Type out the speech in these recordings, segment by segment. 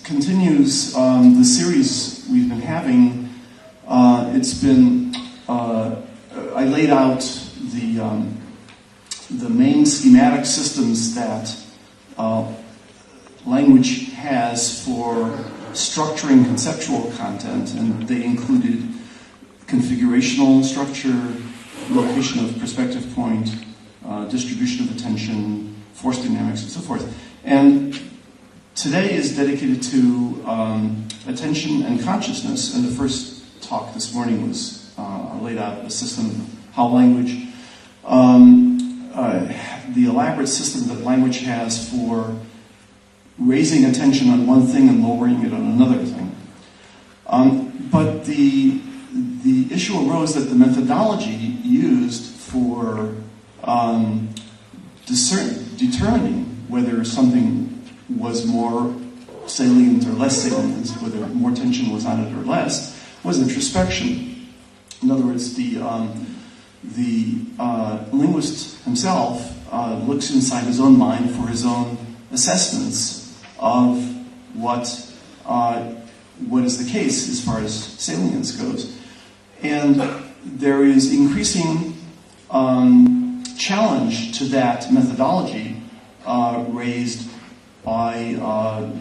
continues the series we've been having. I laid out the main schematic systems that language has for structuring conceptual content, and they included configurational structure, location of perspective point, distribution of attention, force dynamics, and so forth. And today is dedicated to attention and consciousness, and the first talk this morning was laid out a system of how language, the elaborate system that language has for raising attention on one thing and lowering it on another thing. But the issue arose that the methodology used for determining whether something was more salient or less salient, whether more tension was on it or less, was introspection. In other words, the linguist himself looks inside his own mind for his own assessments of what is the case as far as salience goes. And there is increasing challenge to that methodology raised by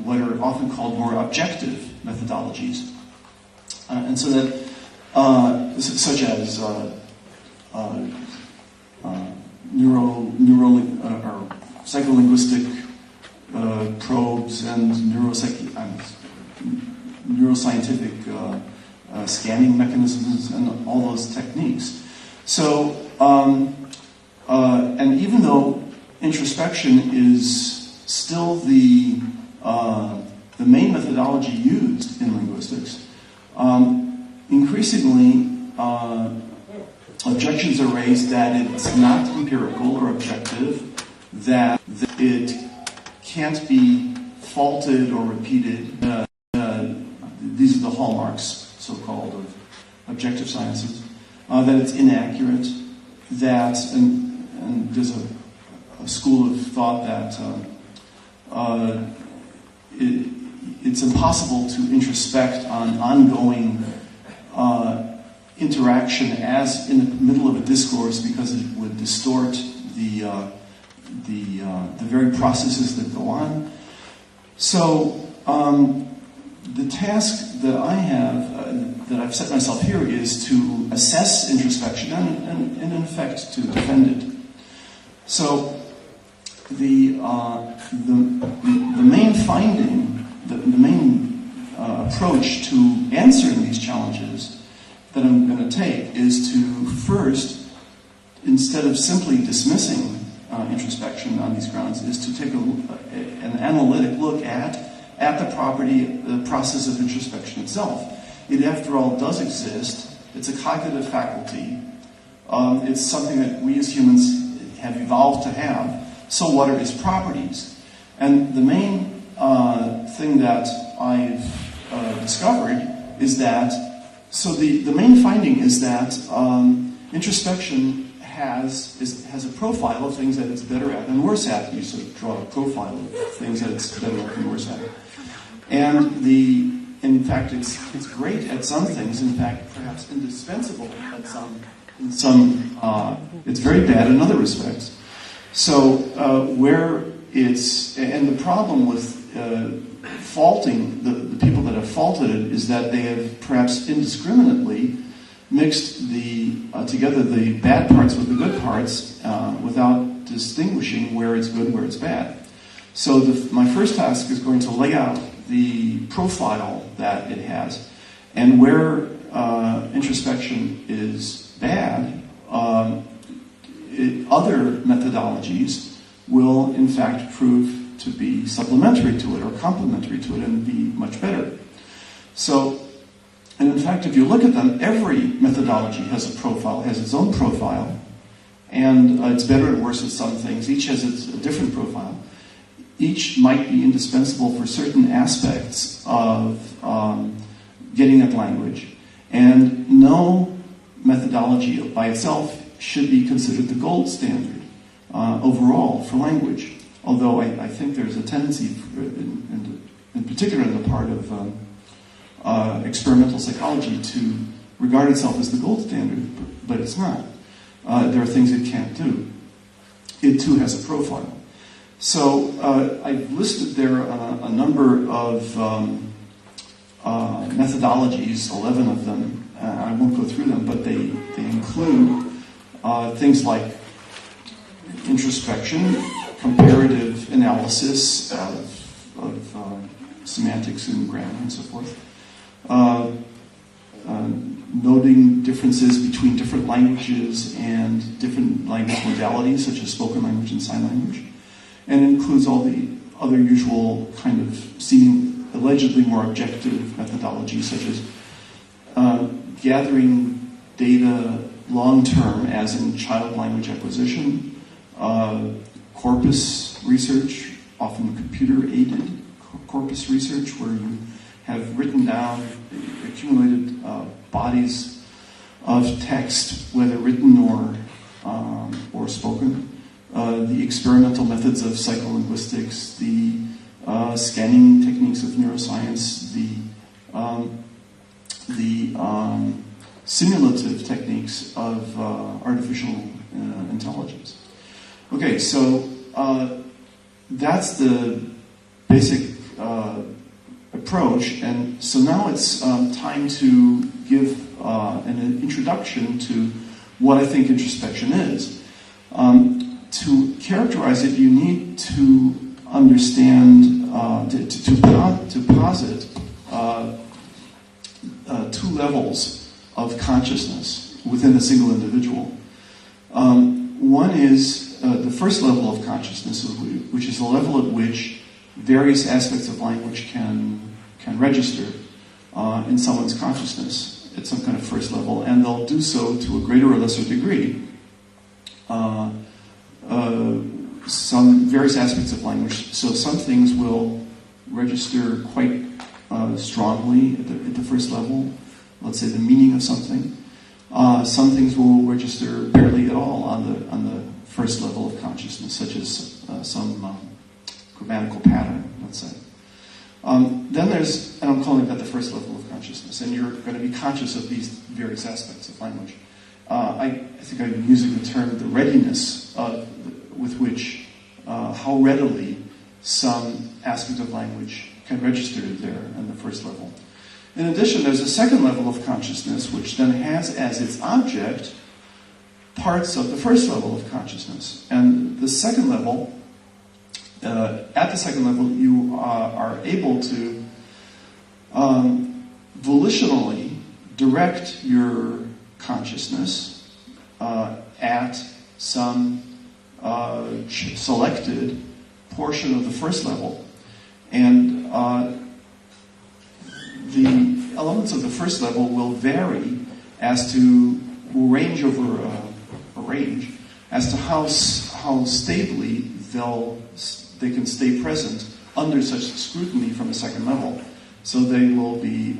what are often called more objective methodologies. And so that, such as psycholinguistic probes and neuroscientific scanning mechanisms and all those techniques. So, and even though introspection is still the main methodology used in linguistics, increasingly objections are raised that it's not empirical or objective, that it can't be faulted or repeated. These are the hallmarks, so-called, of objective sciences. That it's inaccurate, that, and there's a school of thought that it's impossible to introspect on ongoing interaction as in the middle of a discourse, because it would distort the very processes that go on. So the task that I have, that I've set myself here, is to assess introspection and in effect to defend it. So the main finding, the main approach to answering these challenges that I'm going to take is to first, instead of simply dismissing introspection on these grounds, is to take an analytic look at the process of introspection itself. It, after all, does exist. It's a cognitive faculty. It's something that we as humans have evolved to have. So what are its properties? And the main thing that I've discovered is that, so the main finding is that introspection has a profile of things that it's better at and worse at. You sort of draw a profile of things that it's better at and worse at. And in fact, it's great at some things. In fact, perhaps indispensable at some. It's very bad in other respects. So where it's, and the problem with faulting the people that have faulted it is that they have perhaps indiscriminately mixed together the bad parts with the good parts without distinguishing where it's good and where it's bad. So my first task is going to lay out the profile that it has, and where introspection is bad, other methodologies will in fact prove to be supplementary to it or complementary to it and be much better. So, and in fact, if you look at them, every methodology has a profile, has its own profile, and it's better and worse at some things. Each has a different profile. Each might be indispensable for certain aspects of getting at language, and no methodology by itself should be considered the gold standard overall for language. Although I think there's a tendency in particular on the part of experimental psychology, to regard itself as the gold standard, but it's not. There are things it can't do. It too has a profile. So I've listed there a number of methodologies, 11 of them. I won't go through them, but they include things like introspection, comparative analysis of semantics and grammar and so forth, noting differences between different languages and different language modalities, such as spoken language and sign language, and it includes all the other usual kind of seeming allegedly more objective methodologies, such as gathering data long-term, as in child language acquisition, corpus research, often computer-aided corpus research, where you have written down accumulated bodies of text, whether written or spoken. The experimental methods of psycholinguistics, the scanning techniques of neuroscience, the simulative techniques of artificial intelligence. Okay, so that's the basic approach, and so now it's time to give an introduction to what I think introspection is. To characterize it, you need to understand, to posit two levels of consciousness within a single individual. One is the first level of consciousness, which is the level at which various aspects of language can register in someone's consciousness at some kind of first level, and they'll do so to a greater or lesser degree. Some various aspects of language. So some things will register quite strongly at the first level. Let's say the meaning of something. Some things will register barely at all on the first level of consciousness, such as some grammatical pattern, let's say. Then there's, and I'm calling that the first level of consciousness, and you're going to be conscious of these various aspects of language. I think I'm using the term the readiness with which, how readily some aspect of language can register there in the first level. In addition, there's a second level of consciousness, which then has as its object parts of the first level of consciousness. And the second level, at the second level, you are able to volitionally direct your consciousness at some selected portion of the first level. And the elements of the first level will vary will range over a range as to how stably they can stay present under such scrutiny from the second level. So they will be,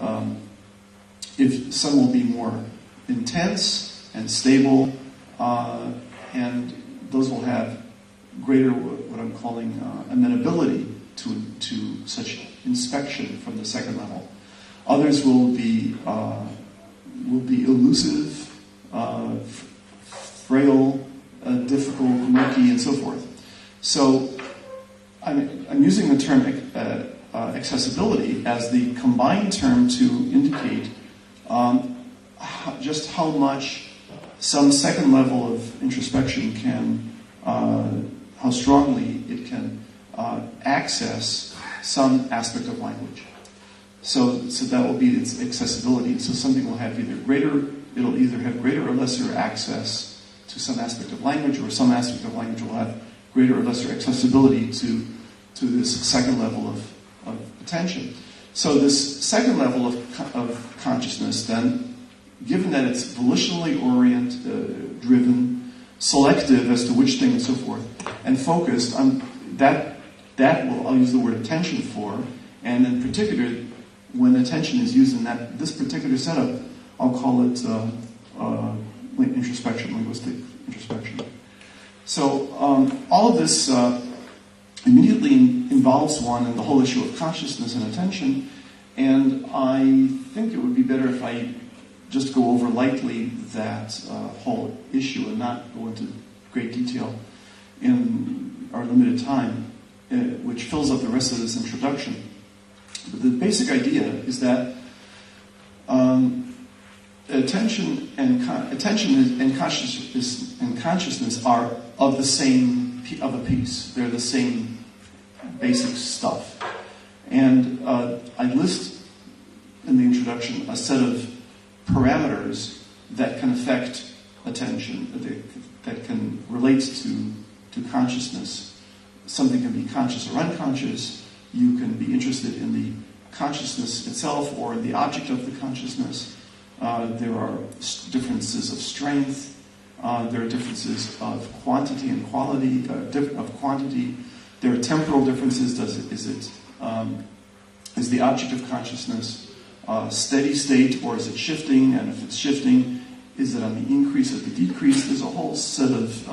if some will be more intense and stable, and those will have greater, what I'm calling amenability to such inspection from the second level. Others will be elusive, frail, difficult, murky, and so forth. So I'm using the term accessibility as the combined term to indicate just how much some second level of introspection can, how strongly it can access some aspect of language. So that will be its accessibility. So something will have it'll either have greater or lesser access to some aspect of language, or some aspect of language will have greater or lesser accessibility to this second level of attention. So this second level of consciousness, then, given that it's volitionally driven, selective as to which thing and so forth, and focused on that I'll use the word attention for, and in particular, when attention is used in this particular setup, I'll call it introspection, linguistic introspection. So all of this immediately involves one in the whole issue of consciousness and attention, and I think it would be better if I just go over lightly that whole issue and not go into great detail in our limited time, which fills up the rest of this introduction. But the basic idea is that attention and consciousness are of a piece. They're the same basic stuff. And I list in the introduction a set of parameters that can affect attention, that can relate to consciousness. Something can be conscious or unconscious. You can be interested in the consciousness itself or the object of the consciousness. There are differences of strength. There are differences of quantity and quality, of quantity. There are temporal differences. Is the object of consciousness steady state, or is it shifting? And if it's shifting, is it on the increase or the decrease? There's a whole set of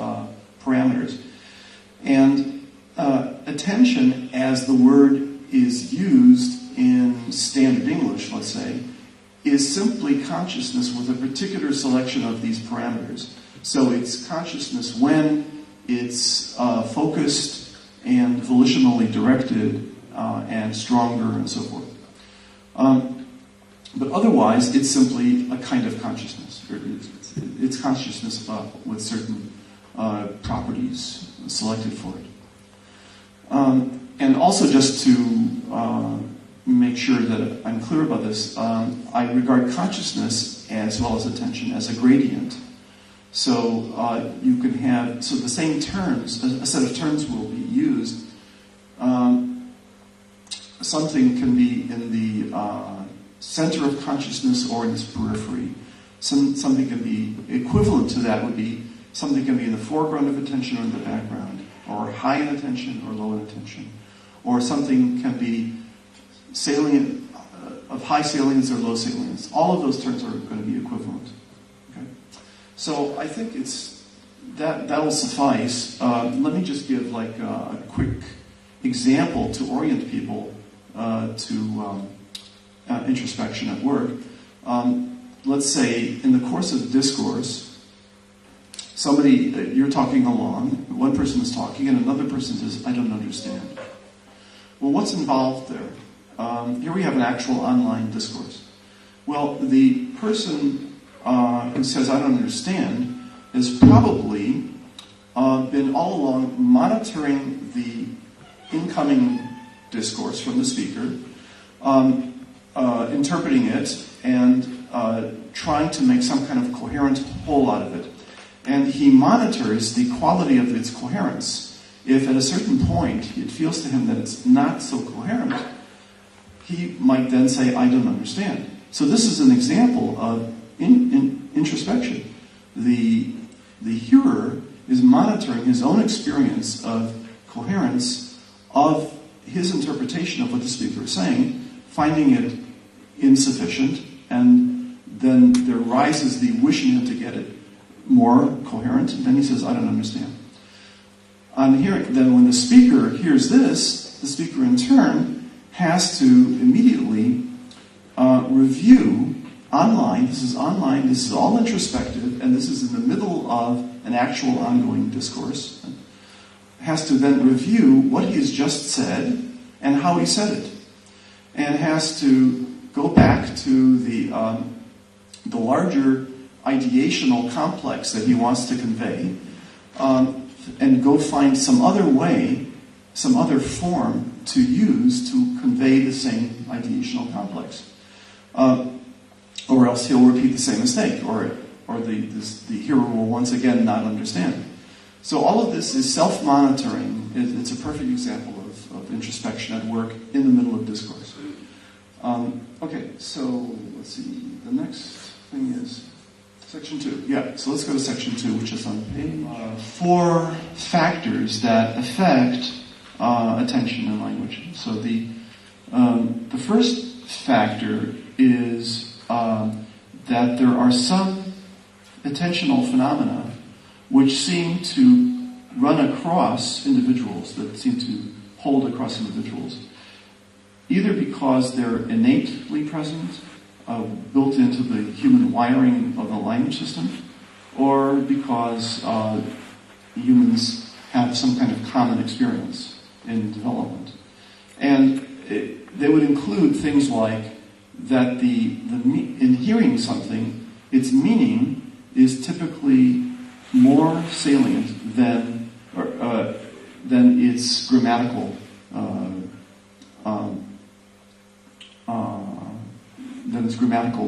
parameters. And attention, as the word is used in standard English, let's say, is simply consciousness with a particular selection of these parameters. So it's consciousness when it's focused and volitionally directed and stronger and so forth. But otherwise, it's simply a kind of consciousness. It's consciousness with certain properties selected for it. And also, just to make sure that I'm clear about this, I regard consciousness as well as attention as a gradient. So you can have, so the same terms, a set of terms will be used. Something can be in the center of consciousness or in its periphery. Something can be equivalent to that would be something can be in the foreground of attention or in the background, or high in attention or low in attention. Or something can be salient, of high salience or low salience. All of those terms are going to be equivalent. Okay? So I think that'll suffice. Let me just give like a quick example to orient people to introspection at work. Let's say in the course of discourse, you're talking along, one person is talking and another person says, I don't understand. Well, what's involved there? Here we have an actual online discourse. Well, the person who says, I don't understand, has probably been all along monitoring the incoming discourse from the speaker, interpreting it, and trying to make some kind of coherent whole out of it. And he monitors the quality of its coherence. If at a certain point it feels to him that it's not so coherent, he might then say, I don't understand. So this is an example of introspection. The hearer is monitoring his own experience of coherence of his interpretation of what the speaker is saying, finding it insufficient, and then there rises the wishing him to get it more coherent, and then he says, I don't understand. Then when the speaker hears this, the speaker in turn has to immediately review online. This is all introspective, and this is in the middle of an actual ongoing discourse. Has to then review what he has just said and how he said it, and has to go back to the larger ideational complex that he wants to convey, and go find some other way, some other form to use to convey the same ideational complex. Or else he'll repeat the same mistake, or the hearer will once again not understand. So all of this is self-monitoring. It's a perfect example of introspection at work in the middle of discourse. Okay, so let's see. The next thing is Section 2. Yeah, so let's go to Section 2, which is on page 4 factors that affect attention and language. So the first factor is that there are some attentional phenomena which seem to run across individuals, that seem to hold across individuals, either because they're innately present, built into the human wiring of the language system, or because humans have some kind of common experience in development. And they would include things like that in hearing something, its meaning is typically more salient than its grammatical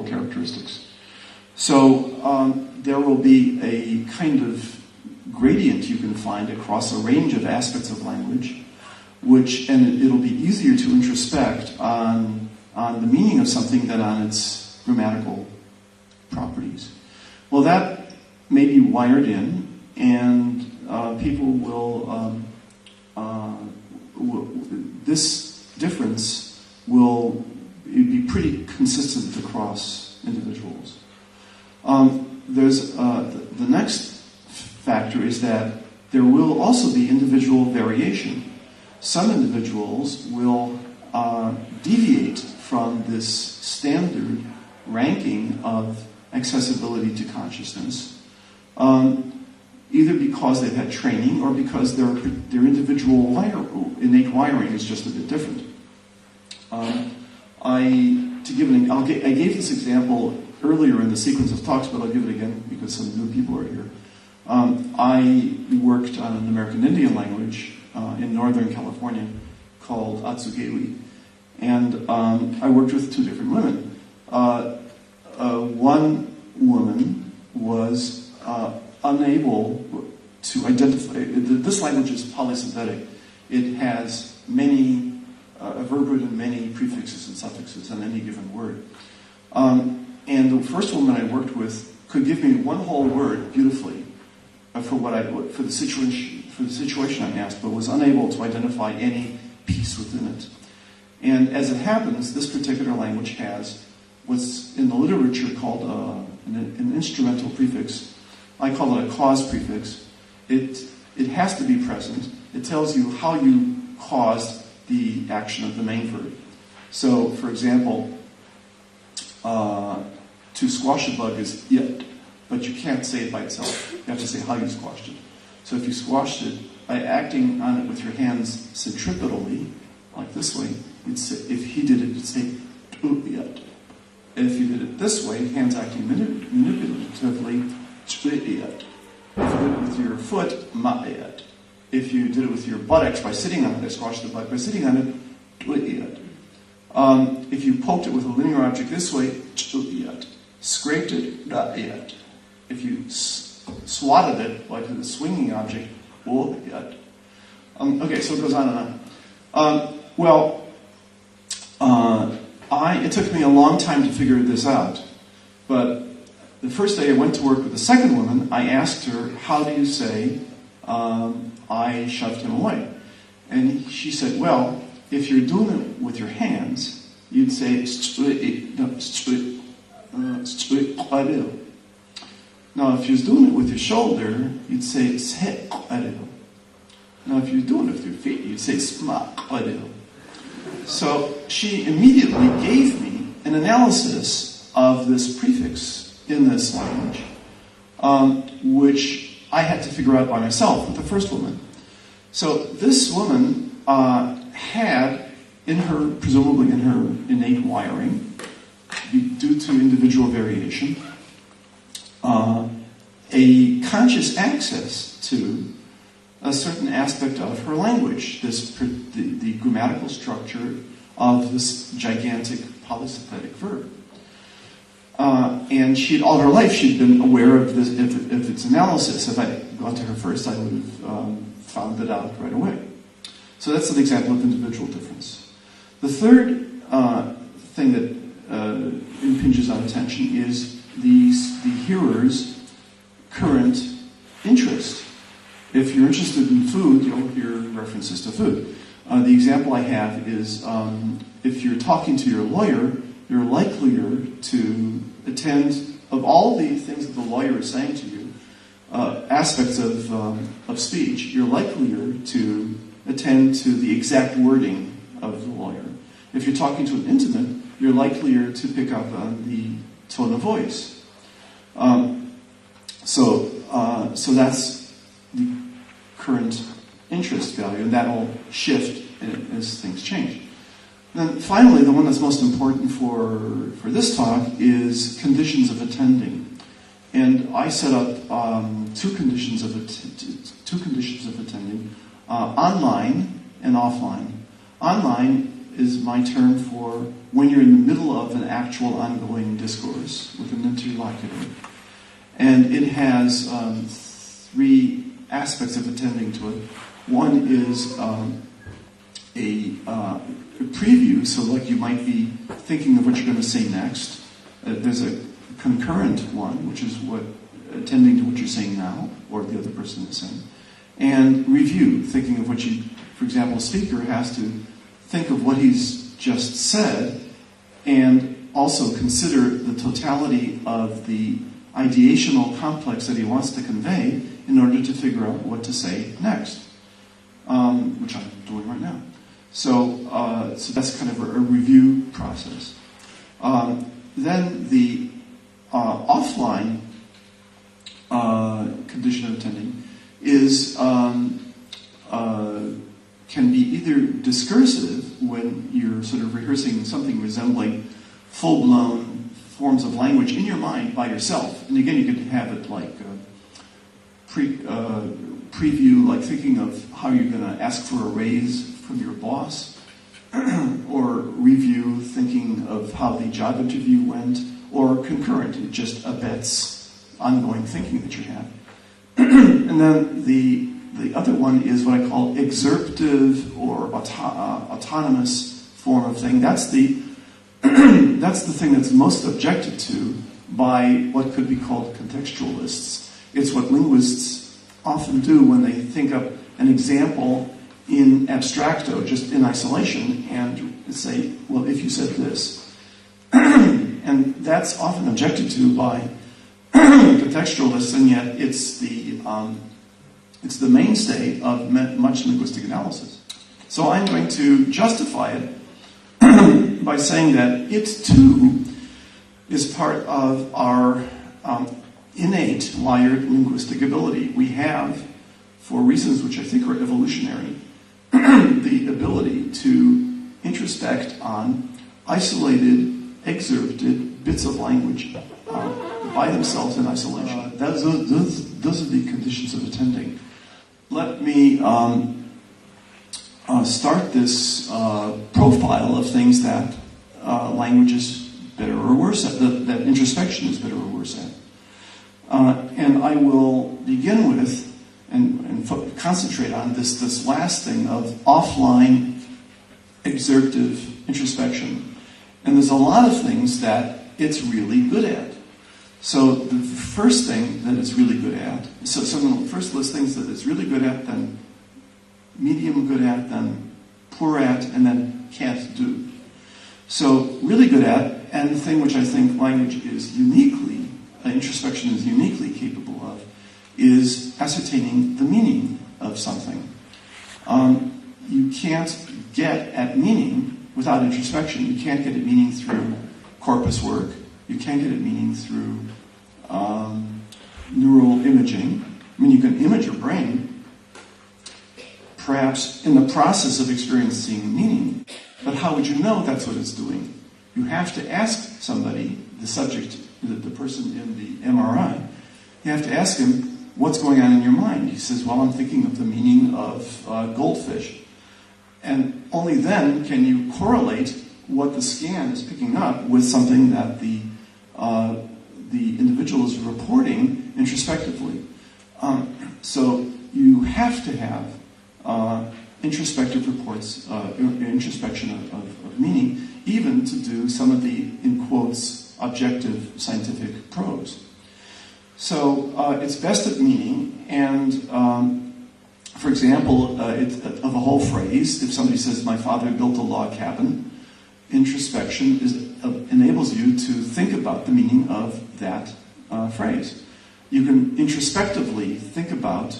characteristics. So there will be a kind of gradient you can find across a range of aspects of language, and it'll be easier to introspect on the meaning of something than on its grammatical properties. Well, that may be wired in, and people will this difference will be pretty consistent across individuals. There's the next factor is that there will also be individual variation. Some individuals will deviate from this standard ranking of accessibility to consciousness, either because they've had training or because their individual innate wiring is just a bit different. I gave this example earlier in the sequence of talks, but I'll give it again because some new people are here. I worked on an American Indian language in Northern California called Atsugewi, and I worked with two different women. One woman was unable to identify. This language is polysynthetic. It has many a verb and many prefixes and suffixes on any given word. And the first woman I worked with could give me one whole word beautifully for the situation I asked, but was unable to identify any piece within it. And as it happens, this particular language has what's in the literature called an instrumental prefix. I call it a cause prefix. It has to be present. It tells you how you caused the action of the main verb. So, for example, to squash a bug is yet, but you can't say it by itself. You have to say how you squashed it. So if you squashed it by acting on it with your hands centripetally, like this way, you'd say, if he did it, you'd say yet. And if you did it this way, hands acting manipulatively, yet. If you did it with your foot, ma'yet. If you did it with your buttocks by sitting on it, I squashed the butt by sitting on it, yet. If you poked it with a linear object this way, yet. Scraped it, yet. If you swatted it like a swinging object, yet. Okay, so it goes on and on. It took me a long time to figure this out, but the first day I went to work with the second woman, I asked her, how do you say, I shoved him away? And she said, well, if you're doing it with your hands, you'd say, now if you're doing it with your shoulder, you'd say, now if you're doing it with your feet, you'd say, So she immediately gave me an analysis of this prefix in this language, which I had to figure out by myself with the first woman. So this woman had, presumably in her innate wiring, due to individual variation, a conscious access to a certain aspect of her language, the grammatical structure of this gigantic polysynthetic verb. And all her life she'd been aware of this, of its analysis. If I'd gone to her first, I would have found it out right away. So that's an example of individual difference. The third thing that impinges on attention is the hearer's current interest. If you're interested in food, you'll hear references to food. The example I have is if you're talking to your lawyer, you're likelier to attend, of all the things that the lawyer is saying to you, aspects of speech, you're likelier to attend to the exact wording of the lawyer. If you're talking to an intimate, you're likelier to pick up on the tone of voice. So that's the current interest value, and that will shift as things change. Then finally, the one that's most important for this talk is conditions of attending. And I set up two conditions of attending, online and offline. Online is my term for when you're in the middle of an actual ongoing discourse with an interlocutor. And it has three aspects of attending to it. One is a preview, so like you might be thinking of what you're going to say next. There's a concurrent one, which is attending to what you're saying now, or the other person is saying. And review, thinking of what you, for example, a speaker has to think of what he's just said, and also consider the totality of the ideational complex that he wants to convey in order to figure out what to say next, which I'm doing right now. So that's kind of a review process. Then the offline condition of attending is can be either discursive when you're sort of rehearsing something resembling full-blown forms of language in your mind by yourself. And again, you could have it like preview, like thinking of how you're going to ask for a raise from your boss, or review, thinking of how the job interview went, or concurrent, it just abets ongoing thinking that you have. And then the other one is what I call excerptive or autonomous form of thing. That's the that's the thing that's most objected to by what could be called contextualists. It's what linguists often do when they think up an example in abstracto, just in isolation, and say, well, if you said this. And that's often objected to by contextualists, and yet it's the mainstay of much linguistic analysis. So I'm going to justify it by saying that it too is part of our innate wired linguistic ability. We have, for reasons which I think are evolutionary, the ability to introspect on isolated, excerpted bits of language by themselves in isolation. Those are the conditions of attending. Let me start this profile of things that language is better or worse at, that introspection is better or worse at. And I will begin with and concentrate on this last thing of offline exertive introspection. And there's a lot of things that it's really good at. So the first thing that it's really good at, so I'm going to first list things that it's really good at, then medium good at, then poor at, and then can't do. So really good at, and the thing which I think language is uniquely, introspection is uniquely capable of, is ascertaining the meaning of something. You can't get at meaning without introspection. You can't get at meaning through corpus work. You can't get at meaning through neural imaging. I mean, you can image your brain, perhaps in the process of experiencing meaning, but how would you know that's what it's doing? You have to ask somebody, the subject, the person in the MRI, you have to ask him, what's going on in your mind? He says, well, I'm thinking of the meaning of goldfish. And only then can you correlate what the scan is picking up with something that the individual is reporting introspectively. So you have to have introspective reports, introspection of meaning, even to do some of the, in quotes, objective scientific prose. So it's best at meaning, and for example, of a whole phrase, if somebody says, my father built a log cabin, introspection enables you to think about the meaning of that phrase. You can introspectively think about,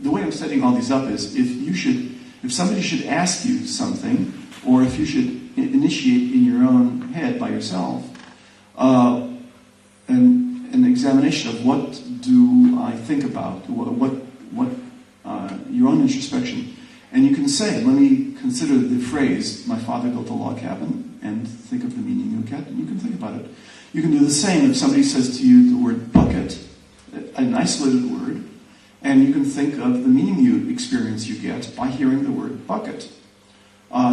the way I'm setting all these up is if somebody should ask you something, or if you should initiate in your own head by yourself an examination of what do I think about, what your own introspection, and you can say, let me consider the phrase, my father built a log cabin, and think of the meaning you get, and you can think about it. You can do the same if somebody says to you the word bucket, an isolated word, and you can think of the meaning you get by hearing the word bucket.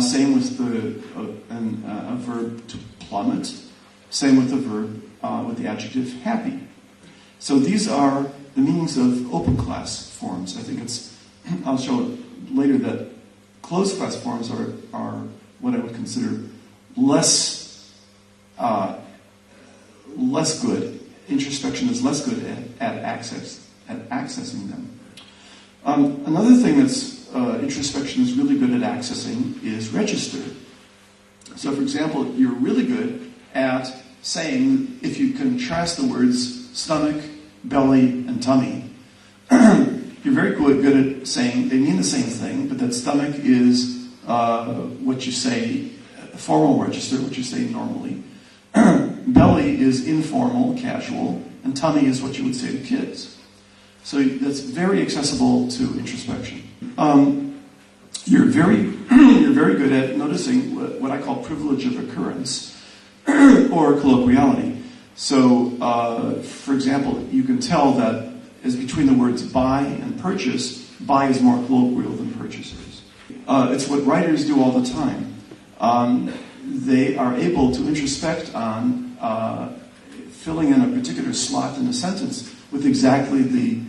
Same with a verb to plummet. Same with the verb, with the adjective happy. So these are the meanings of open class forms. I think I'll show later that closed class forms are what I would consider less good. Introspection is less good at accessing them. Another thing that's introspection is really good at accessing is register. So, for example, you're really good at saying, if you contrast the words stomach, belly, and tummy, you're very good at saying they mean the same thing, but that stomach is what you say, formal register, what you say normally. Belly is informal, casual, and tummy is what you would say to kids. So that's very accessible to introspection. You're very good at noticing what I call privilege of occurrence, or colloquiality. So, for example, you can tell that as between the words buy and purchase, buy is more colloquial than purchases. It's what writers do all the time. They are able to introspect on filling in a particular slot in a sentence with exactly the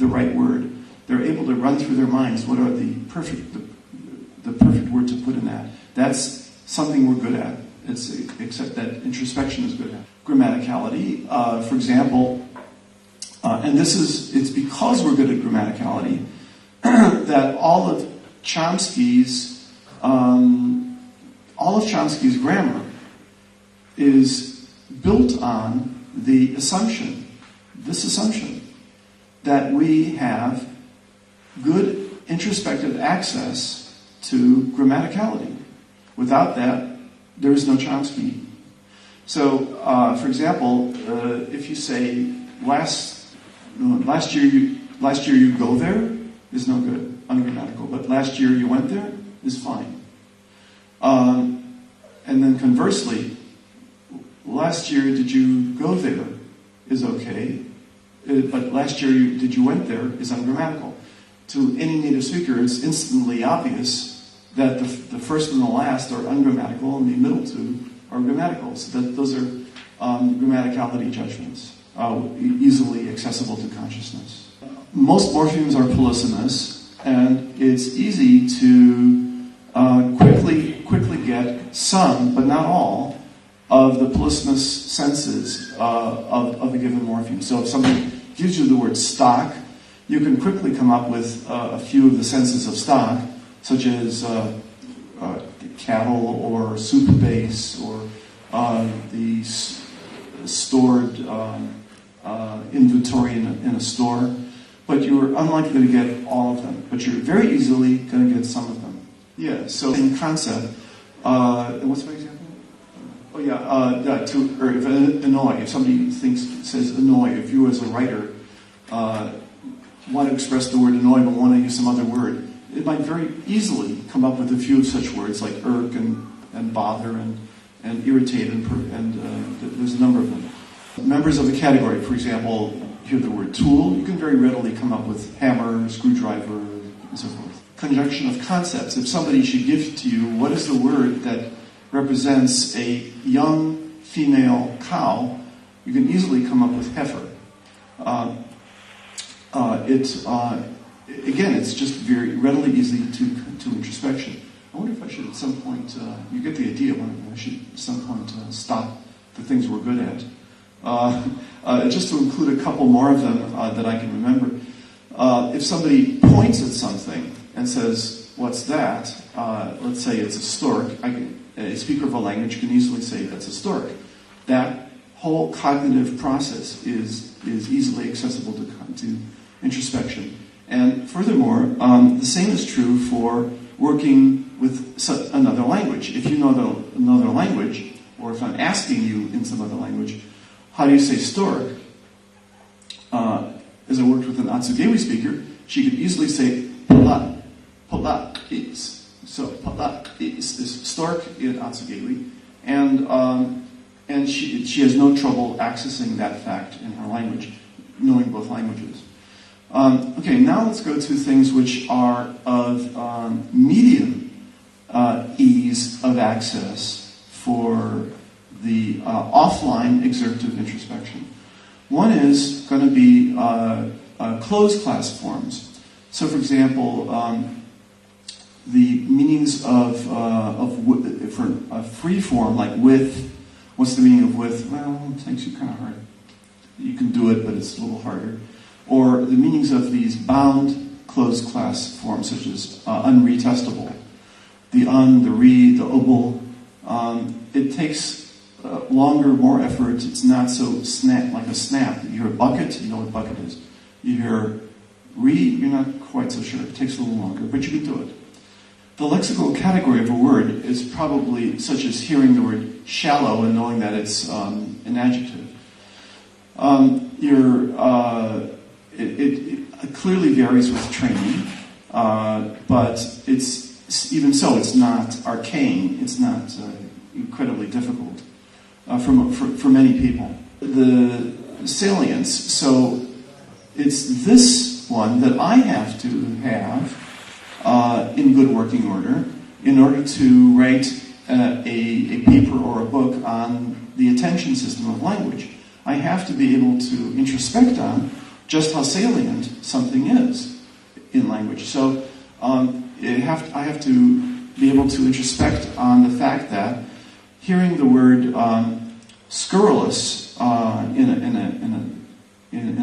right word. They're able to run through their minds what are the perfect word to put in that. That's something we're good at. Except that introspection is good at. Grammaticality, for example, and it's because we're good at grammaticality that all of Chomsky's grammar is built on this assumption that we have good introspective access to grammaticality. Without that, there is no Chomsky. So, for example, if you say last year you go there is no good, ungrammatical. But last year you went there is fine. And then conversely, last year did you go there is okay. But last year did you went there is ungrammatical. To any native speaker, it's instantly obvious that the first and the last are ungrammatical and the middle two are grammatical. So that those are grammaticality judgments, easily accessible to consciousness. Most morphemes are polysemous, and it's easy to quickly get some, but not all, of the polysemous senses of a given morpheme. So if somebody gives you the word stock, you can quickly come up with a few of the senses of stock, such as cattle or soup base or the stored inventory in a store. But you're unlikely to get all of them. But you're very easily going to get some of them. Yeah, so in concept, what's my example? Oh yeah, if annoy. If somebody says annoy, if you as a writer want to express the word annoy but want to use some other word, it might very easily come up with a few of such words like irk and bother and irritate and there's a number of them. Members of the category, for example, hear the word tool, you can very readily come up with hammer, screwdriver, and so forth. Conjunction of concepts. If somebody should give to you what is the word that represents a young female cow, you can easily come up with heifer. Again, it's just very readily easy to introspection. I wonder if I should at some point, you get the idea, I should at some point stop the things we're good at. Just to include a couple more of them that I can remember. If somebody points at something and says, what's that? Let's say it's a stork. A speaker of a language can easily say that's a stork. That whole cognitive process is easily accessible to introspection. And furthermore, the same is true for working with another language. If you know another language, or if I'm asking you in some other language, how do you say stork? As I worked with an Atsugewi speaker, she could easily say palak. Palak is. So palak is stork in Atsugewi, and she has no trouble accessing that fact in her language, knowing both languages. Okay, now let's go to things which are of medium ease of access for the offline exertive introspection. One is going to be closed class forms. So, for example, the meanings of for a free form like with. What's the meaning of with? Well, it takes you kind of hard. You can do it, but it's a little harder. Or the meanings of these bound closed class forms, such as unretestable. The the re, the obel. It takes longer, more effort. It's not so like a snap. You hear a bucket, you know what bucket is. You hear re, you're not quite so sure. It takes a little longer, but you can do it. The lexical category of a word is probably such as hearing the word shallow and knowing that it's an adjective. It clearly varies with training, but even so, it's not arcane. It's not incredibly difficult for many people. The salience. So it's this one that I have to have in good working order in order to write a paper or a book on the attention system of language. I have to be able to introspect on just how salient something is in language. So I have to be able to introspect on the fact that hearing the word scurrilous in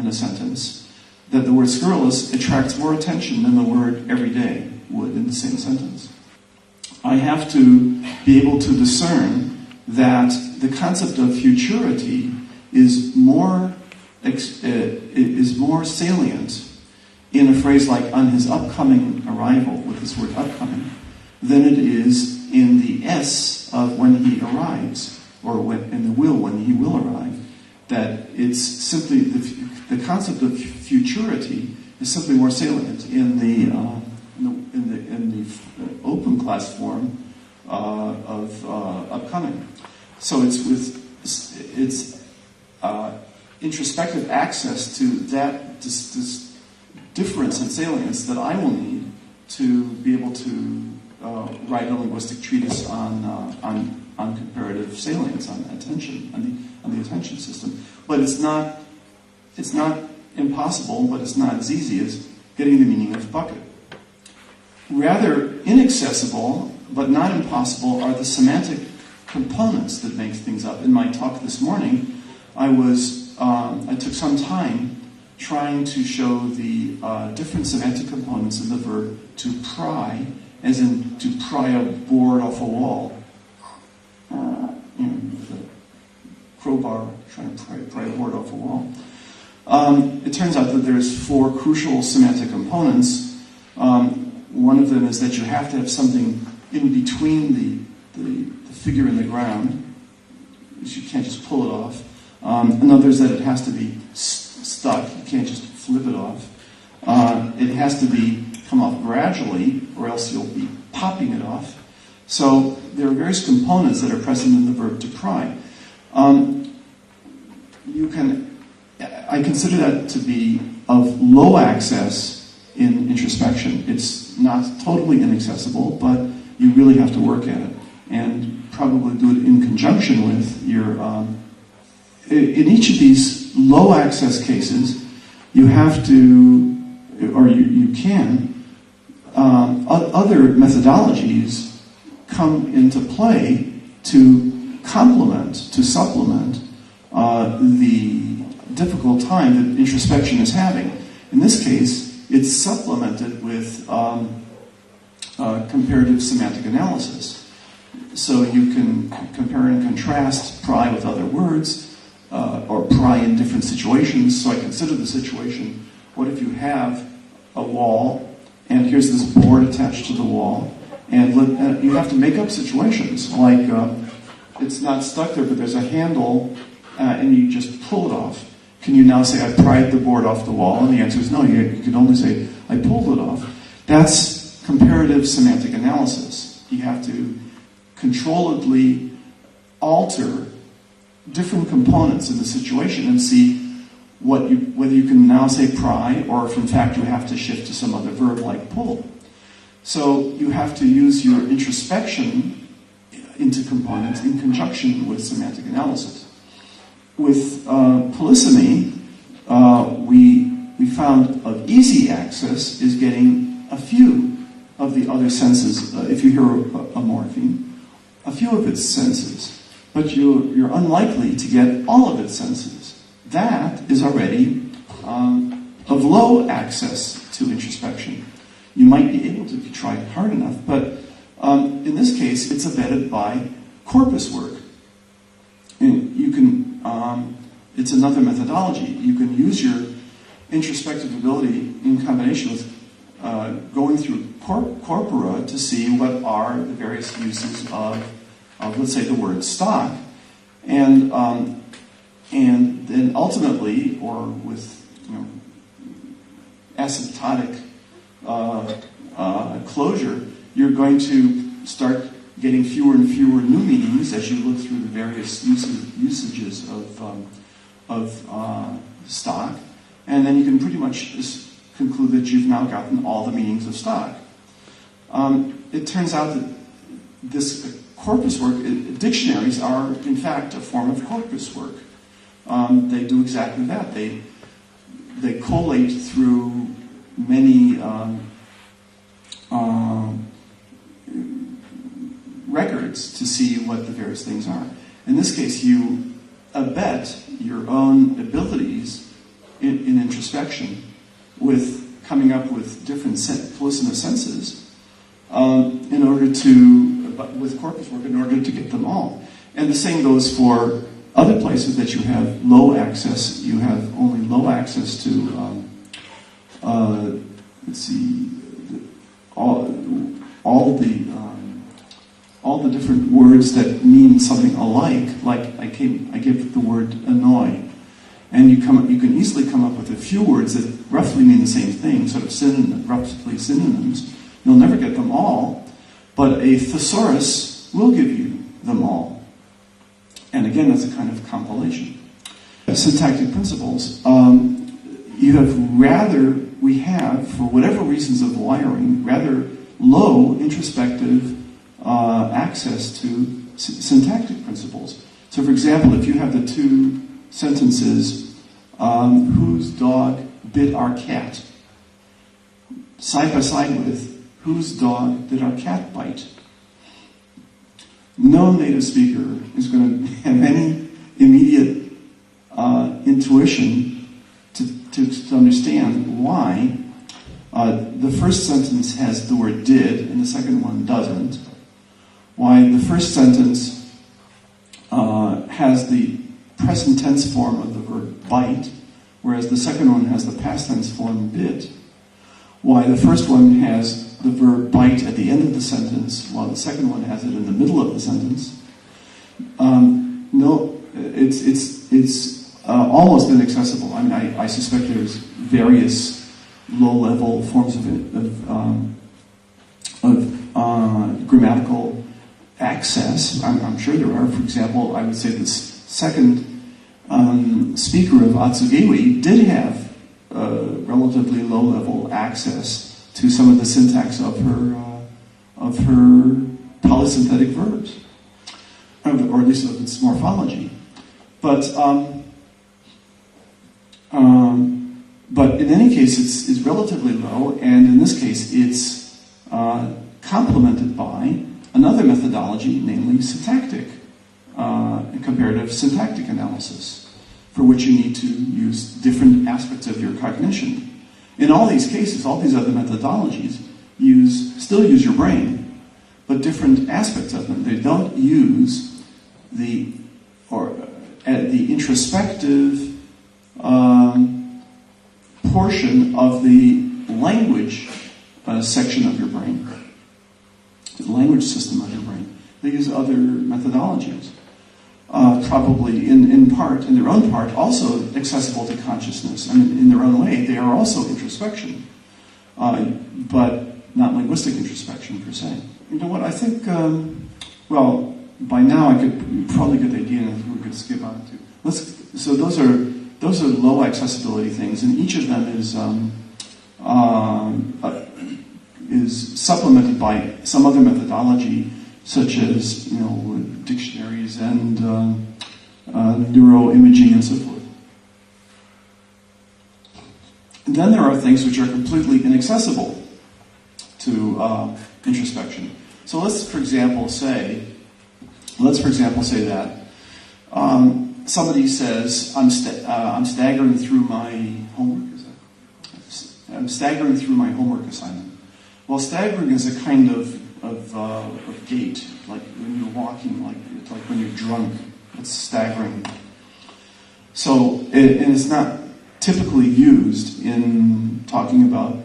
a sentence, that the word scurrilous attracts more attention than the word everyday would in the same sentence. I have to be able to discern that the concept of futurity is more salient in a phrase like on his upcoming arrival, with this word upcoming, than it is in the S of when he arrives, or in the will when he will arrive. That it's simply the concept of futurity is simply more salient in the open class form of upcoming. So it's introspective access to that this difference in salience that I will need to be able to write a linguistic treatise on comparative salience, on attention, on the attention system. But it's not impossible, but it's not as easy as getting the meaning of bucket. Rather inaccessible, but not impossible, are the semantic components that make things up. In my talk this morning, I took some time trying to show the different semantic components of the verb to pry, as in to pry a board off a wall. With a crowbar trying to pry a board off a wall. It turns out that there's 4 crucial semantic components. One of them is that you have to have something in between the figure and the ground. You can't just pull it off. Another is that it has to be stuck. You can't just flip it off. It has to come off gradually, or else you'll be popping it off. So there are various components that are present in the verb to pry. I consider that to be of low access in introspection. It's not totally inaccessible, but you really have to work at it, and probably do it in conjunction with your... in each of these low access cases, you have to, or you can, other methodologies come into play to complement, to supplement the difficult time that introspection is having. In this case, it's supplemented with comparative semantic analysis. So you can compare and contrast pry with other words, or pry in different situations. So I consider the situation, what if you have a wall, and here's this board attached to the wall, and you have to make up situations, like it's not stuck there, but there's a handle, and you just pull it off. Can you now say, I pried the board off the wall? And the answer is no, you can only say, I pulled it off. That's comparative semantic analysis. You have to controlledly alter different components in the situation and see whether you can now say pry, or if in fact you have to shift to some other verb like pull. So you have to use your introspection into components in conjunction with semantic analysis. With polysemy, we found of easy access is getting a few of the other senses. If you hear a morpheme, a few of its senses, but you're unlikely to get all of its senses. That is already of low access to introspection. You might be able to if you try hard enough, but in this case, it's abetted by corpus work. And you can, it's another methodology. You can use your introspective ability in combination with going through corpora to see what are the various uses of let's say, the word stock, and then ultimately, or with asymptotic closure, you're going to start getting fewer and fewer new meanings as you look through the various usages of stock, and then you can pretty much just conclude that you've now gotten all the meanings of stock. It turns out that this corpus work, dictionaries are in fact a form of corpus work. They do exactly that. They collate through many records to see what the various things are. In this case, you abet your own abilities in introspection with coming up with different polysomous senses in order to, with corpus work, in order to get them all. And the same goes for other places that you have low access. You have only low access to, let's see, all the different words that mean something alike. Like I give the word annoy, and you can easily come up with a few words that roughly mean the same thing, sort of roughly synonyms. You'll never get them all, but a thesaurus will give you them all. And again, that's a kind of compilation. Syntactic principles. We have, for whatever reasons of wiring, rather low introspective access to syntactic principles. So for example, if you have the two sentences, whose dog bit our cat, side by side with, whose dog did our cat bite? No native speaker is going to have any immediate intuition to understand why the first sentence has the word did and the second one doesn't. Why the first sentence has the present tense form of the verb bite, whereas the second one has the past tense form bit. Why the first one has the verb bite at the end of the sentence, while the second one has it in the middle of the sentence. No, it's almost inaccessible. I mean, I suspect there's various low-level forms of grammatical access. I'm sure there are. For example, I would say this second speaker of Atsugewi did have relatively low-level access to some of the syntax of her polysynthetic verbs, or at least of its morphology. But in any case, it's relatively low, and in this case, it's complemented by another methodology, namely syntactic, comparative syntactic analysis, for which you need to use different aspects of your cognition. In all these cases, all these other methodologies still use your brain, but different aspects of them. They don't use the introspective portion of the language section of your brain, the language system of your brain. They use other methodologies, probably in their own part, also accessible to consciousness. I mean, in their own way, they are also introspection, but not linguistic introspection per se. You know what? I think, well, by now I could probably get the idea, and we could skip on to. So those are low accessibility things, and each of them is supplemented by some other methodology, such as dictionaries and neuroimaging and so forth. And then there are things which are completely inaccessible to introspection. So let's, for example, say that somebody says, "I'm staggering through my homework." I'm staggering through my homework assignment. Well, staggering is a kind of gait, like when you're walking, like when you're drunk. It's staggering. So, and it's not typically used in talking about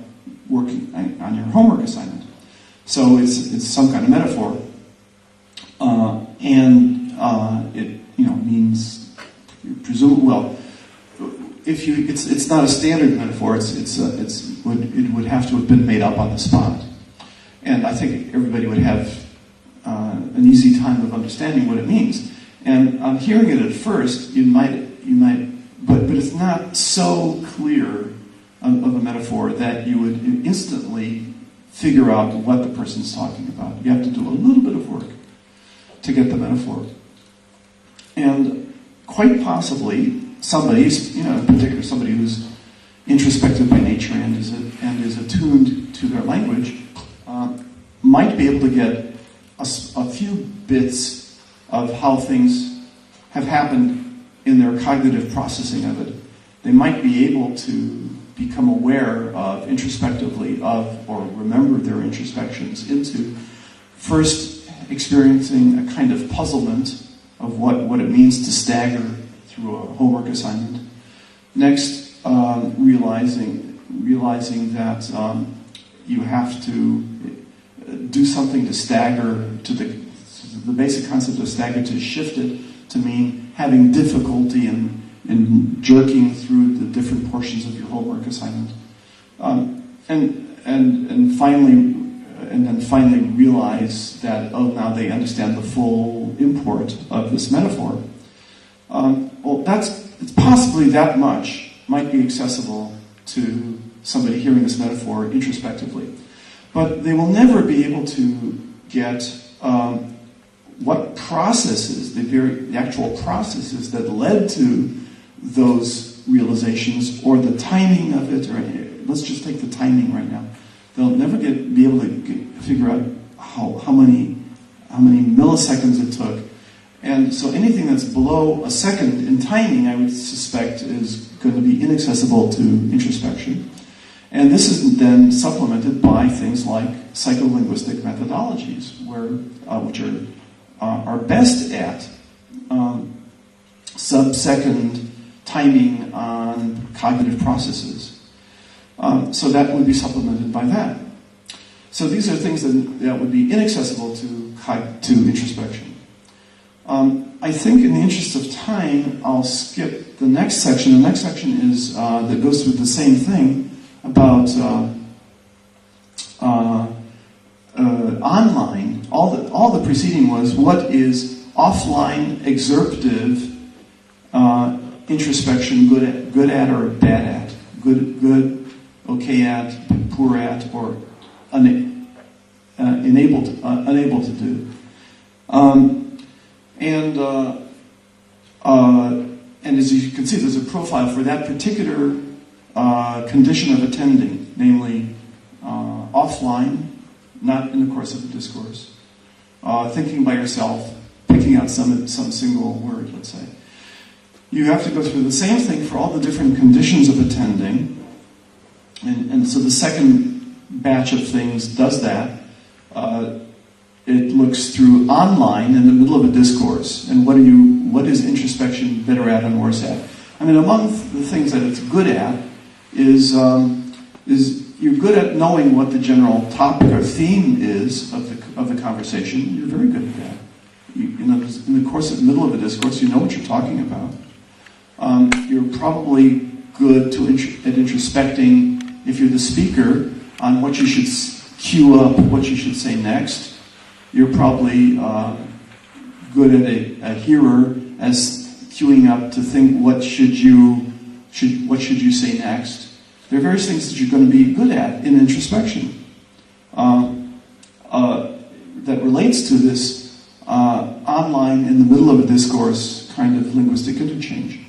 working on your homework assignment. So it's some kind of metaphor, and it means presume well. It's not a standard metaphor. It would have to have been made up on the spot, and I think everybody would have an easy time of understanding what it means. And on hearing it at first, you might, but it's not so clear of a metaphor that you would instantly figure out what the person's talking about. You have to do a little bit of work to get the metaphor, and quite possibly somebody, in particular somebody who's introspective by nature and is attuned to their language, might be able to get a few bits of how things have happened in their cognitive processing of it. They might be able to become aware of introspectively of, or remember their introspections into, first experiencing a kind of puzzlement of what it means to stagger through a homework assignment. Next, realizing that you have to do something to stagger, to the basic concept of stagger, to shift it to mean having difficulty in jerking through the different portions of your homework assignment, and finally realize that now they understand the full import of this metaphor. It's possibly that much might be accessible to somebody hearing this metaphor introspectively, but they will never be able to get what processes, the actual processes that led to those realizations, or the timing of it, or let's just take the timing right now. They'll never be able to figure out how many milliseconds it took. And so anything that's below a second in timing, I would suspect, is going to be inaccessible to introspection. And this is then supplemented by things like psycholinguistic methodologies, which are best at sub-second timing on cognitive processes. So that would be supplemented by that. So these are things that would be inaccessible to introspection. I think in the interest of time, I'll skip the next section. The next section is that goes through the same thing about online. All the preceding was what is offline exerptive introspection good at or bad at, good, okay at, poor at, or unable to do. And as you can see, there's a profile for that particular condition of attending, namely offline, not in the course of a discourse, thinking by yourself, picking out some single word, let's say. You have to go through the same thing for all the different conditions of attending, and so the second batch of things does that. It looks through online in the middle of a discourse, and what is introspection better at and worse at? I mean, among the things that it's good at is you're good at knowing what the general topic or theme is of the conversation. You're very good at that. In the middle of a discourse, you know what you're talking about. You're probably good at introspecting, if you're the speaker, on what you should cue up, what you should say next. You're probably good at a hearer as queuing up to think what should you say next. There are various things that you're going to be good at in introspection that relates to this online, in the middle of a discourse, kind of linguistic interchange.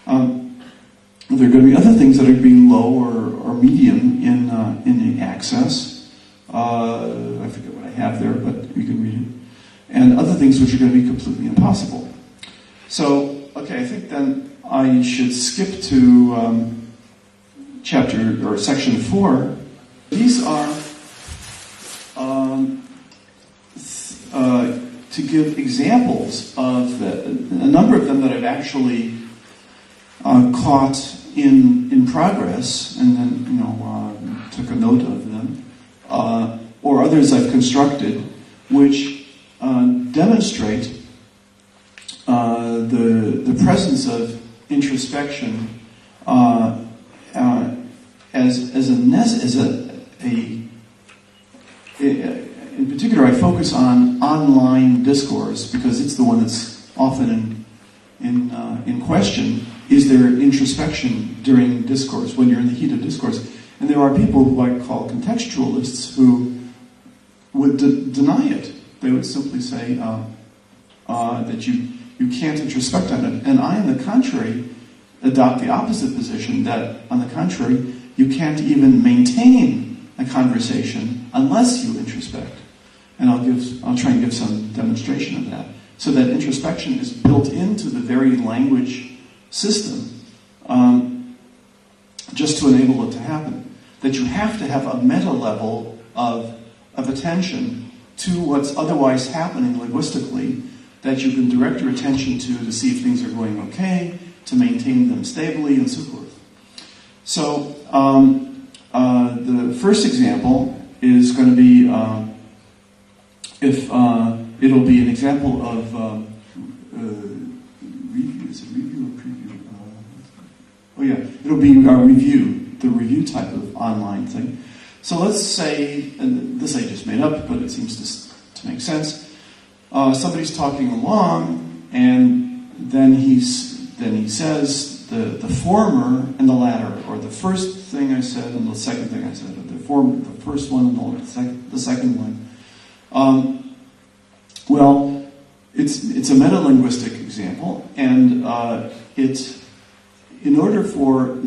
There are going to be other things that are being low or medium in the access. I forget what I have there, but you can read it. And other things which are going to be completely impossible. So, okay, I think then I should skip to chapter or section 4. These are to give examples of a number of them that I've actually caught in progress, and then took a note of them, or others I've constructed, which demonstrate the presence of introspection in particular, I focus on online discourse because it's the one that's often in question. Is there introspection during discourse, when you're in the heat of discourse? And there are people who I call contextualists who would deny it. They would simply say that you can't introspect on it. And I, on the contrary, adopt the opposite position, that, on the contrary, you can't even maintain a conversation unless you introspect. And I'll try and give some demonstration of that. So that introspection is built into the very language system, just to enable it to happen. That you have to have a meta level of attention to what's otherwise happening linguistically, that you can direct your attention to see if things are going okay, to maintain them stably, and so forth. So, the first example is going to be, it'll be an example of review. Is it review or preview? It'll be a review, the review type of online thing. So let's say, and this I just made up, but it seems to make sense. Somebody's talking along, and then he says the former and the latter, or the first thing I said and the second thing I said, or the first one and the second one. It's a meta-linguistic example, and it's in order for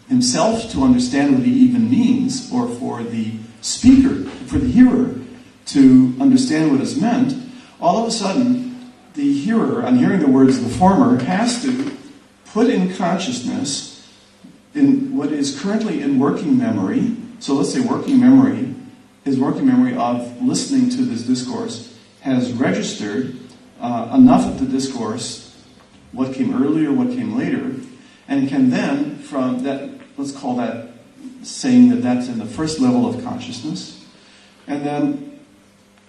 himself to understand what he even means, or for the speaker, for the hearer to understand what is meant. All of a sudden, the hearer, on hearing the words of the former, has to put in consciousness in what is currently in working memory. So let's say his working memory of listening to this discourse has registered enough of the discourse, what came earlier, what came later, and can then, from that, let's call that saying that that's in the first level of consciousness, and then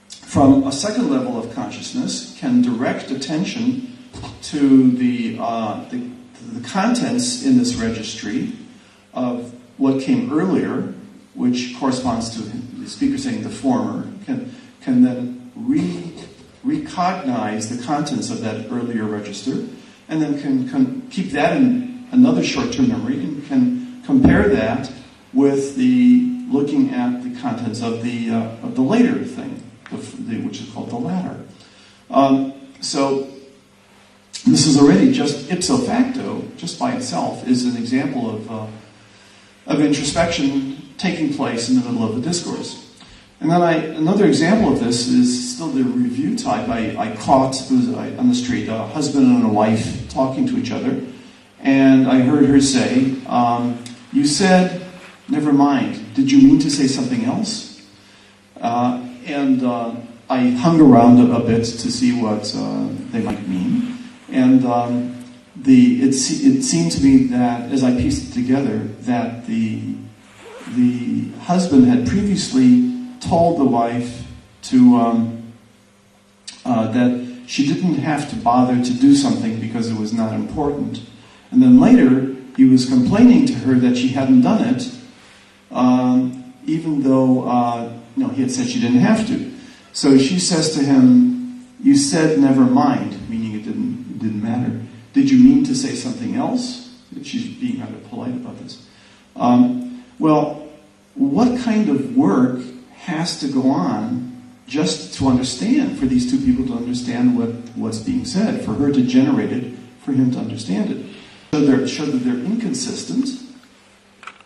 from a second level of consciousness can direct attention to the contents in this registry of what came earlier, which corresponds to the speaker saying the former, can then recognize the contents of that earlier register, and then can keep that in another short-term memory, and can compare that with looking at the contents of the later thing, which is called the latter. So this is already just ipso facto, just by itself, is an example of introspection taking place in the middle of a discourse. And then another example of this is still the review type. I caught, on the street, a husband and a wife talking to each other, and I heard her say, you said, never mind, did you mean to say something else? And I hung around a bit to see what they might mean. And it seemed to me that, as I pieced it together, that the the husband had previously told the wife to that she didn't have to bother to do something because it was not important. And then later, he was complaining to her that she hadn't done it, even though he had said she didn't have to. So she says to him, "You said never mind," meaning it didn't matter. "Did you mean to say something else?" She's being rather polite about this. Well, what kind of work has to go on just to understand, for these two people to understand what's being said, for her to generate it, for him to understand it? Show that they're inconsistent,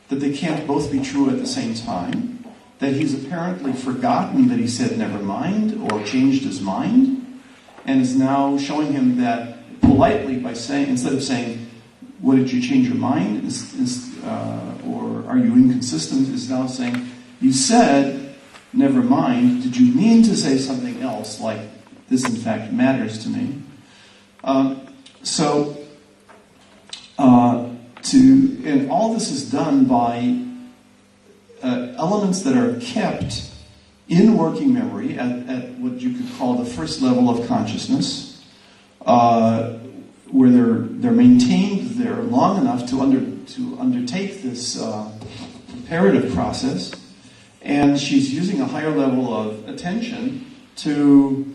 that they can't both be true at the same time, that he's apparently forgotten that he said never mind or changed his mind, and is now showing him that politely by saying, instead of saying, "What, did you change your mind?" Or "Are you inconsistent?" is now saying, "You said never mind. Did you mean to say something else, like this in fact matters to me?" And all this is done by elements that are kept in working memory at what you could call the first level of consciousness, where they're maintained there long enough to undertake this preparative process, and she's using a higher level of attention to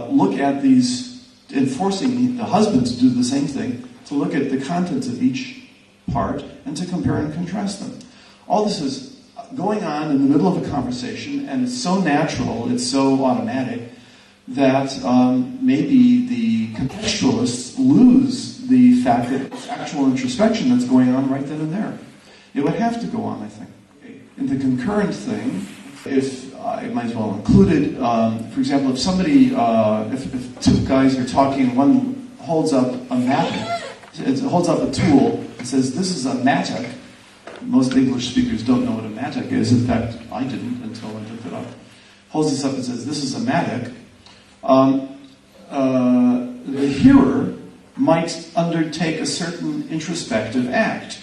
look at these, enforcing the husband to do the same thing, to look at the contents of each part and to compare and contrast them. All this is going on in the middle of a conversation, and it's so natural, it's so automatic, that maybe the contextualists lose the fact that it's actual introspection that's going on right then and there. It would have to go on, I think. In the concurrent thing, if I might as well include it, for example, if somebody, if two guys are talking, one holds up a mattock, it holds up a tool and says, "This is a mattock." Most English speakers don't know what a mattock is. In fact, I didn't until I looked it up. Holds this up and says, "This is a mattock." The hearer might undertake a certain introspective act.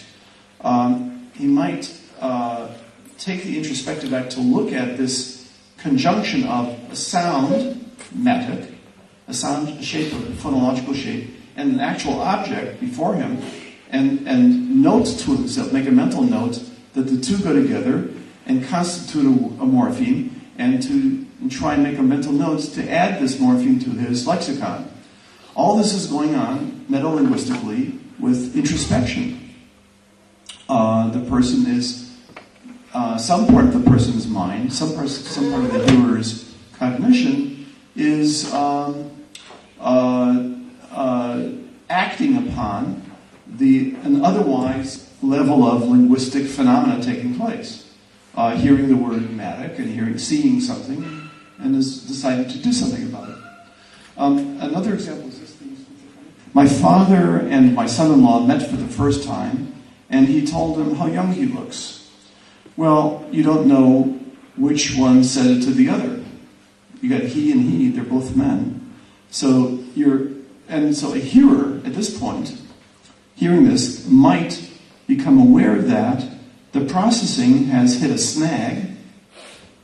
He might take the introspective act to look at this conjunction of a sound, mattock, a sound, a shape, a phonological shape, and an actual object before him, and note to himself, make a mental note that the two go together and constitute a morpheme, and try and make a mental note to add this morpheme to his lexicon. All this is going on meta-linguistically with introspection. The person is, some part of the person's mind, some part of the hearer's cognition is acting upon an otherwise level of linguistic phenomena taking place. Hearing the word mattock and seeing something, and has decided to do something about it. Another example is this. My father and my son-in-law met for the first time, and he told him how young he looks. Well, you don't know which one said it to the other. You got he and he, they're both men. So a hearer at this point, hearing this, might become aware that the processing has hit a snag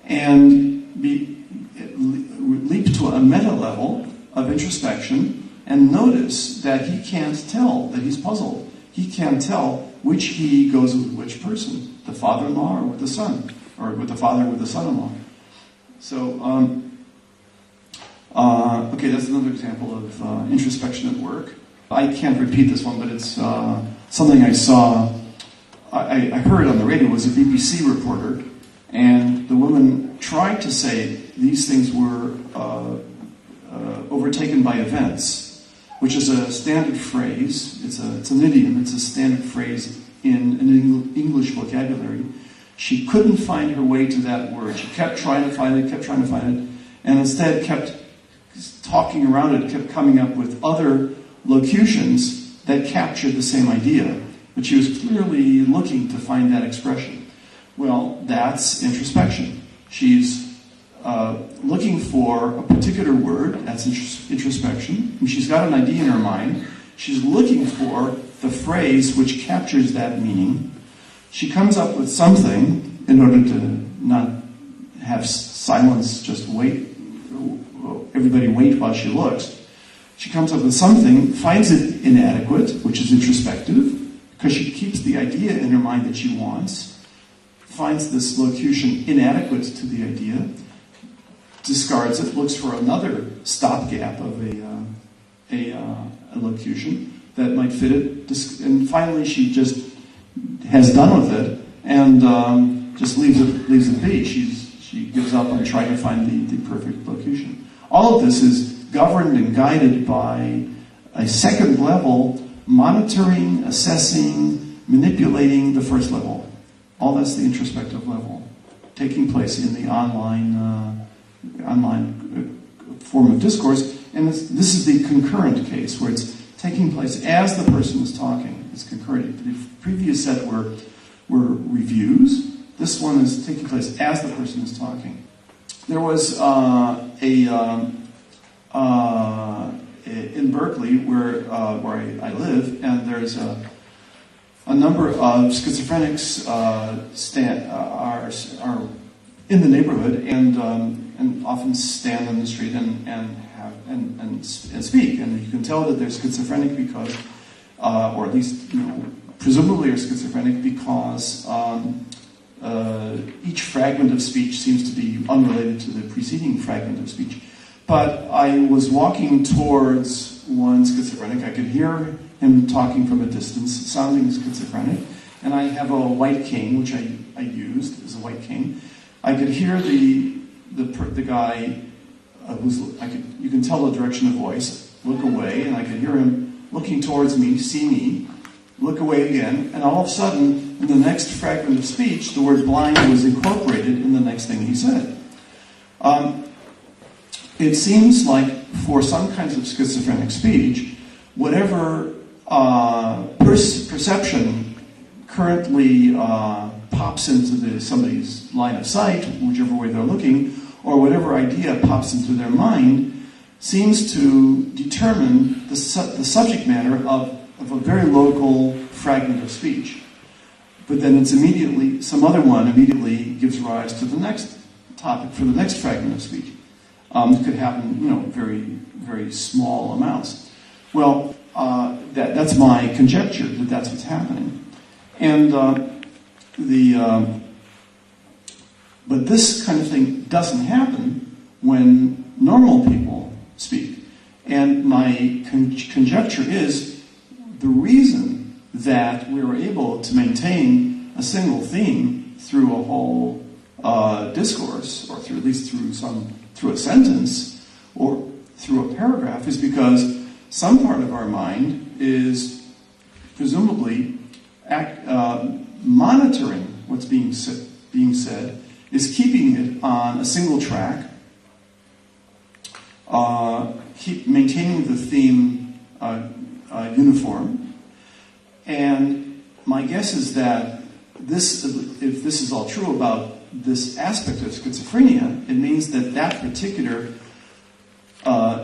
and leap to a meta level of introspection and notice that he can't tell, that he's puzzled. He can't tell which he goes with which person, the father-in-law or with the son, or with the father or with the son-in-law. So, okay, that's another example of introspection at work. I can't repeat this one, but it's something I saw. I heard on the radio. It was a BBC reporter, and the woman tried to say these things were overtaken by events, which is a standard phrase. It's an idiom. It's a standard phrase in an English vocabulary. She couldn't find her way to that word. She kept trying to find it, and instead kept talking around it, kept coming up with other locutions that captured the same idea. But she was clearly looking to find that expression. Well, that's introspection. She's looking for a particular word, that's introspection, and she's got an idea in her mind. She's looking for the phrase which captures that meaning, She comes up with something in order to not have silence, just wait, everybody wait while she looks. She comes up with something, finds it inadequate, which is introspective, because she keeps the idea in her mind that she wants, finds this locution inadequate to the idea, discards it, looks for another stopgap of a locution that might fit it, and finally she just has done with it and just leaves it be. She gives up on trying to find the perfect locution. All of this is governed and guided by a second level, monitoring, assessing, manipulating the first level. All that's the introspective level, taking place in the online form of discourse. And this is the concurrent case, where it's taking place as the person is talking. It's concurrent. The previous set were reviews. This one is taking place as the person is talking. There was in Berkeley, where I live, and there's a number of schizophrenics are in the neighborhood and often stand on the street and speak. And you can tell that they're schizophrenic because, or at least presumably are schizophrenic because each fragment of speech seems to be unrelated to the preceding fragment of speech. But I was walking towards one schizophrenic. I could hear him talking from a distance, sounding schizophrenic. And I have a white cane, which I used as a white cane. I could hear the guy you can tell the direction of voice, look away, and I could hear him looking towards me, see me, look away again, and all of a sudden, in the next fragment of speech, the word blind was incorporated in the next thing he said. It seems like for some kinds of schizophrenic speech, whatever perception currently pops into somebody's line of sight, whichever way they're looking, or whatever idea pops into their mind, seems to determine the subject matter of a very local fragment of speech. But then it's some other one immediately gives rise to the next topic for the next fragment of speech. It could happen, very, very small amounts. Well, that's my conjecture that that's what's happening. And but this kind of thing doesn't happen when normal people speak. And my conjecture is the reason that we were able to maintain a single theme through a whole discourse, or at least through a sentence, or through a paragraph, is because some part of our mind is presumably monitoring what's being said, is keeping it on a single track, keep maintaining the theme uniform. And my guess is that if this is all true about this aspect of schizophrenia, it means that particular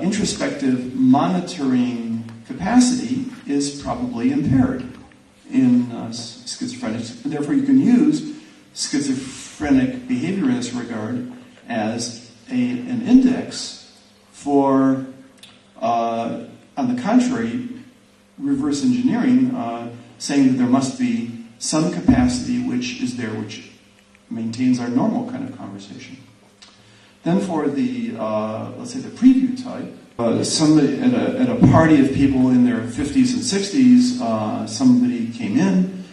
introspective monitoring capacity is probably impaired in schizophrenics. And therefore, you can use schizophrenic behavior in this regard as an index for, on the contrary, reverse engineering, saying that there must be some capacity which is there, which maintains our normal kind of conversation. Then for the, let's say the preview type, somebody at a party of people in their 50s and 60s, somebody came in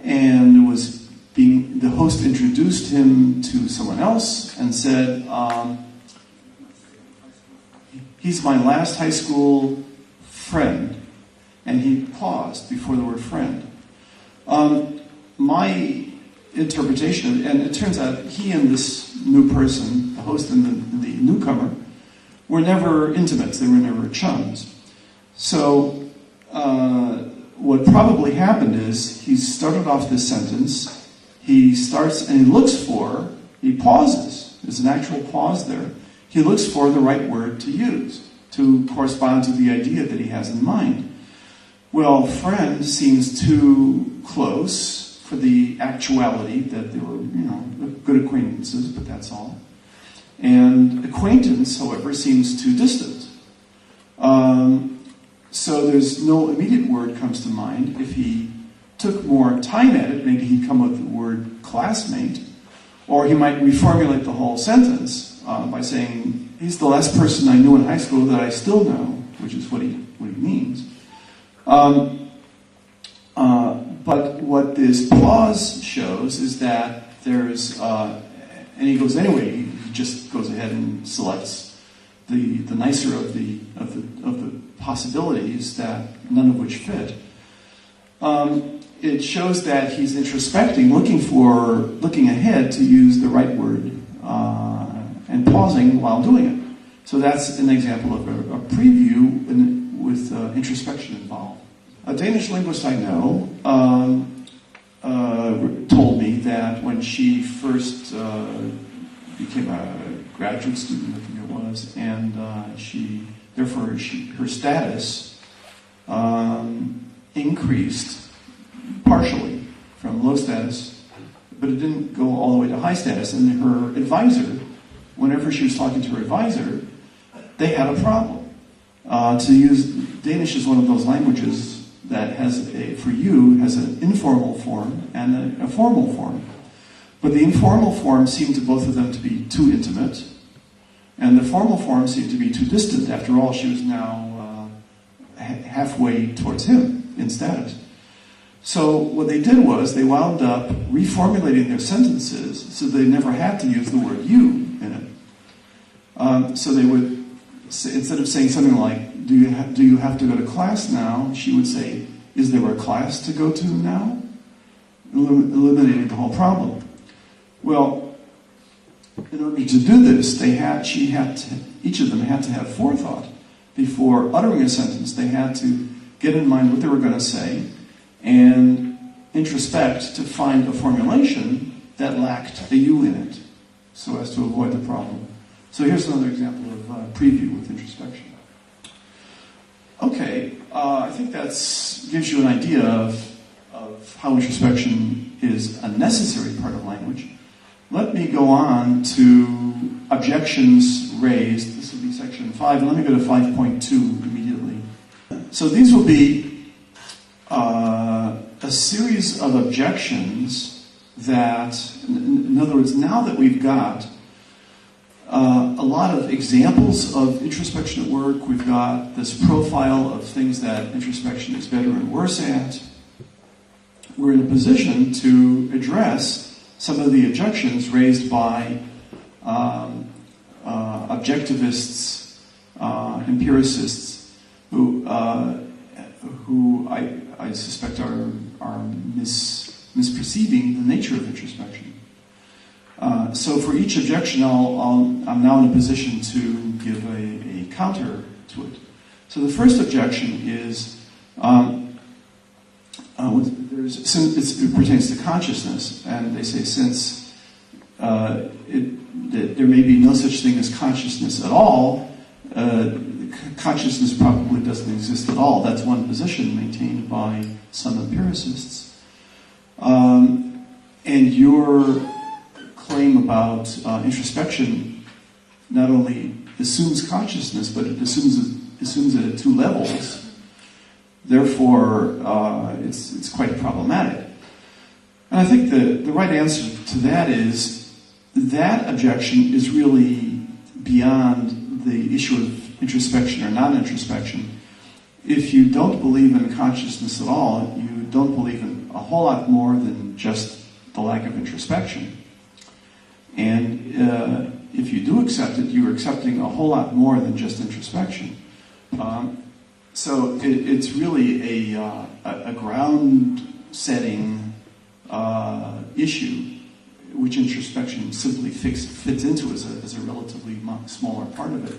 and the host introduced him to someone else and said, he's my last high school friend. And he paused before the word friend. My interpretation, and it turns out he and this new person, the host and the newcomer, were never intimates, they were never chums. So what probably happened is he started off this sentence, he starts and he pauses, there's an actual pause there, he looks for the right word to use to correspond to the idea that he has in mind. Well, friend seems too close for the actuality that they were, good acquaintances, but that's all. And acquaintance, however, seems too distant. So there's no immediate word comes to mind. If he took more time at it, maybe he'd come up with the word classmate, or he might reformulate the whole sentence by saying, he's the last person I knew in high school that I still know, which is what he means. But what this pause shows is that there's, and he goes anyway. He just goes ahead and selects the nicer of the possibilities, that none of which fit. It shows that he's introspecting, looking ahead to use the right word, and pausing while doing it. So that's an example of a preview with introspection involved. A Danish linguist I know told me that when she first became a graduate student, I think it was, and her status increased partially from low status, but it didn't go all the way to high status. And her advisor, whenever she was talking to her advisor, they had a problem. To use Danish is one of those languages that has an informal form and a formal form. But the informal form seemed to both of them to be too intimate, and the formal form seemed to be too distant. After all, she was now halfway towards him in status. So what they did was they wound up reformulating their sentences so they never had to use the word you in it. So they would, instead of saying something like, do you have to go to class now? She would say, is there a class to go to now? Eliminating the whole problem. Well, in order to do this, each of them had to have forethought. Before uttering a sentence, they had to get in mind what they were going to say and introspect to find a formulation that lacked a you in it, so as to avoid the problem. So here's another example of preview with introspection. Okay, I think that gives you an idea of how introspection is a necessary part of language. Let me go on to objections raised. This will be section 5. And let me go to 5.2 immediately. So these will be a series of objections that, in other words, now that we've got a lot of examples of introspection at work, we've got this profile of things that introspection is better and worse at, we're in a position to address some of the objections raised by objectivists, empiricists, who I suspect are misperceiving the nature of introspection. So for each objection, I'm now in a position to give a counter to it. So the first objection is it pertains to consciousness, and they say since there may be no such thing as consciousness at all, consciousness probably doesn't exist at all. That's one position maintained by some empiricists. And your claim about introspection not only assumes consciousness, but it assumes it at two levels. Therefore, it's quite problematic. And I think the right answer to that is that objection is really beyond the issue of introspection or non-introspection. If you don't believe in consciousness at all, you don't believe in a whole lot more than just the lack of introspection. And if you do accept it, you're accepting a whole lot more than just introspection. So it's really a ground-setting issue, which introspection simply fits into as a relatively smaller part of it.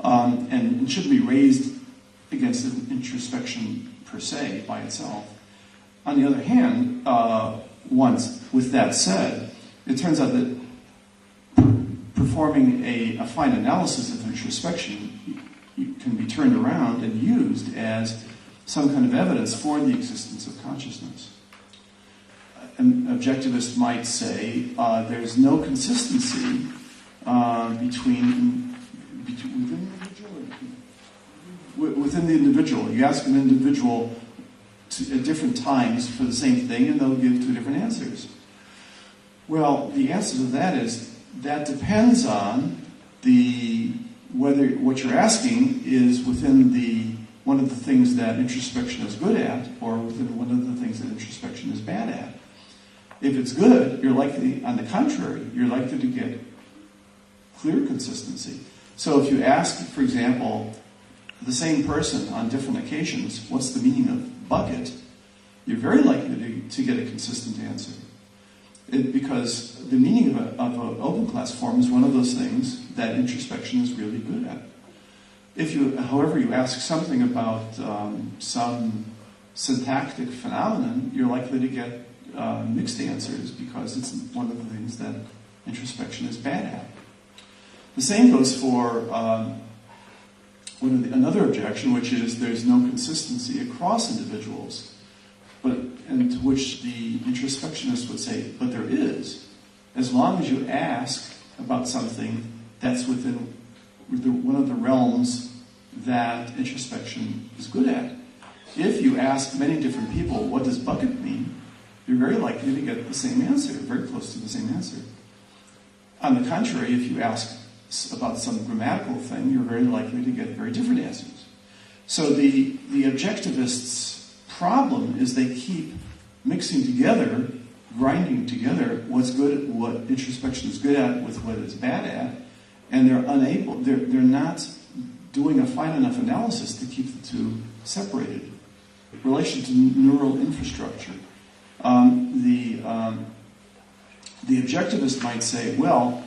And it shouldn't be raised against introspection per se by itself. On the other hand, with that said, it turns out that performing a fine analysis of introspection can be turned around and used as some kind of evidence for the existence of consciousness. an objectivist might say there's no consistency within the individual. You ask an individual at different times for the same thing, and they'll give two different answers. Well, the answer to that is that depends on whether what you're asking is within one of the things that introspection is good at, or within one of the things that introspection is bad at. If it's good, you're likely, on the contrary, you're likely to get clear consistency. So if you ask, for example, the same person on different occasions, what's the meaning of bucket, you're very likely to get a consistent answer. Because the meaning of an open class form is one of those things that introspection is really good at. If you, however, you ask something about some syntactic phenomenon, you're likely to get mixed answers because it's one of the things that introspection is bad at. The same goes for another objection, which is there's no consistency across individuals. And to which the introspectionist would say, but there is. As long as you ask about something that's within one of the realms that introspection is good at. If you ask many different people, what does bucket mean? You're very likely to get the same answer, very close to the same answer. On the contrary, if you ask about some grammatical thing, you're very likely to get very different answers. So the objectivists' problem is they keep mixing together, grinding together what's good, what introspection is good at with what it's bad at, and they're not doing a fine enough analysis to keep the two separated. In relation to neural infrastructure, the objectivist might say, well,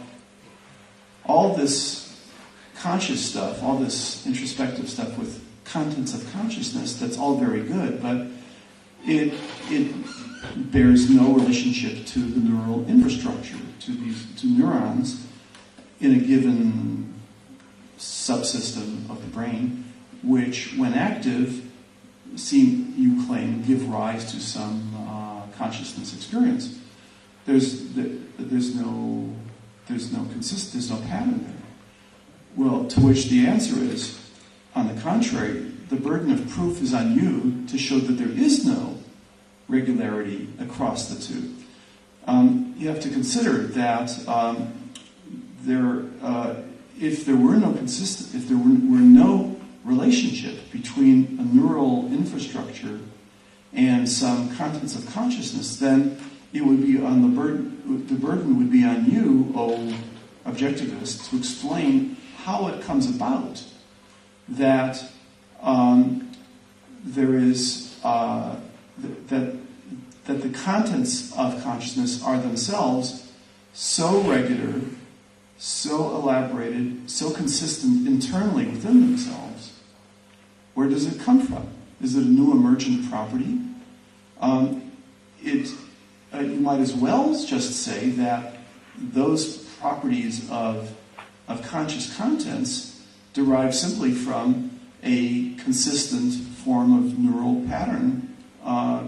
all this conscious stuff, all this introspective stuff with contents of consciousness, that's all very good, but it bears no relationship to the neural infrastructure, to neurons in a given subsystem of the brain, which, when active, you claim, give rise to some consciousness experience. There's no pattern there. Well, to which the answer is, on the contrary, the burden of proof is on you to show that there is no regularity across the two. You have to consider that if there were no relationship between a neural infrastructure and some contents of consciousness, then it would be on the burden would be on you, O objectivist, to explain how it comes about that there is that the contents of consciousness are themselves so regular, so elaborated, so consistent internally within themselves. Where does it come from? Is it a new emergent property? You might as well just say that those properties of conscious contents derive simply from a consistent form of neural pattern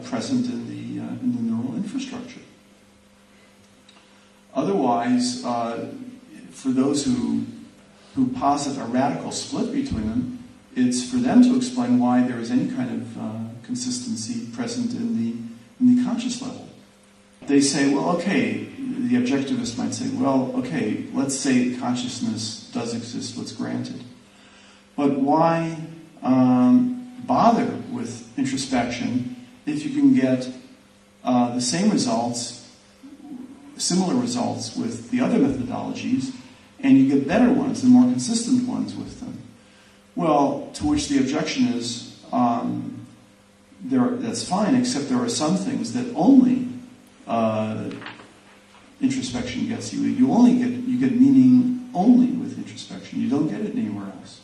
present in the neural infrastructure. Otherwise, for those who posit a radical split between them, it's for them to explain why there is any kind of consistency present in the conscious level. They say, well, okay, the objectivist might say, well, okay, let's say consciousness does exist, let's grant it. But why bother with introspection if you can get the same results, similar results with the other methodologies, and you get better ones and more consistent ones with them? Well, to which the objection is, that's fine, except there are some things that only introspection gets you. You get meaning only with introspection. You don't get it anywhere else.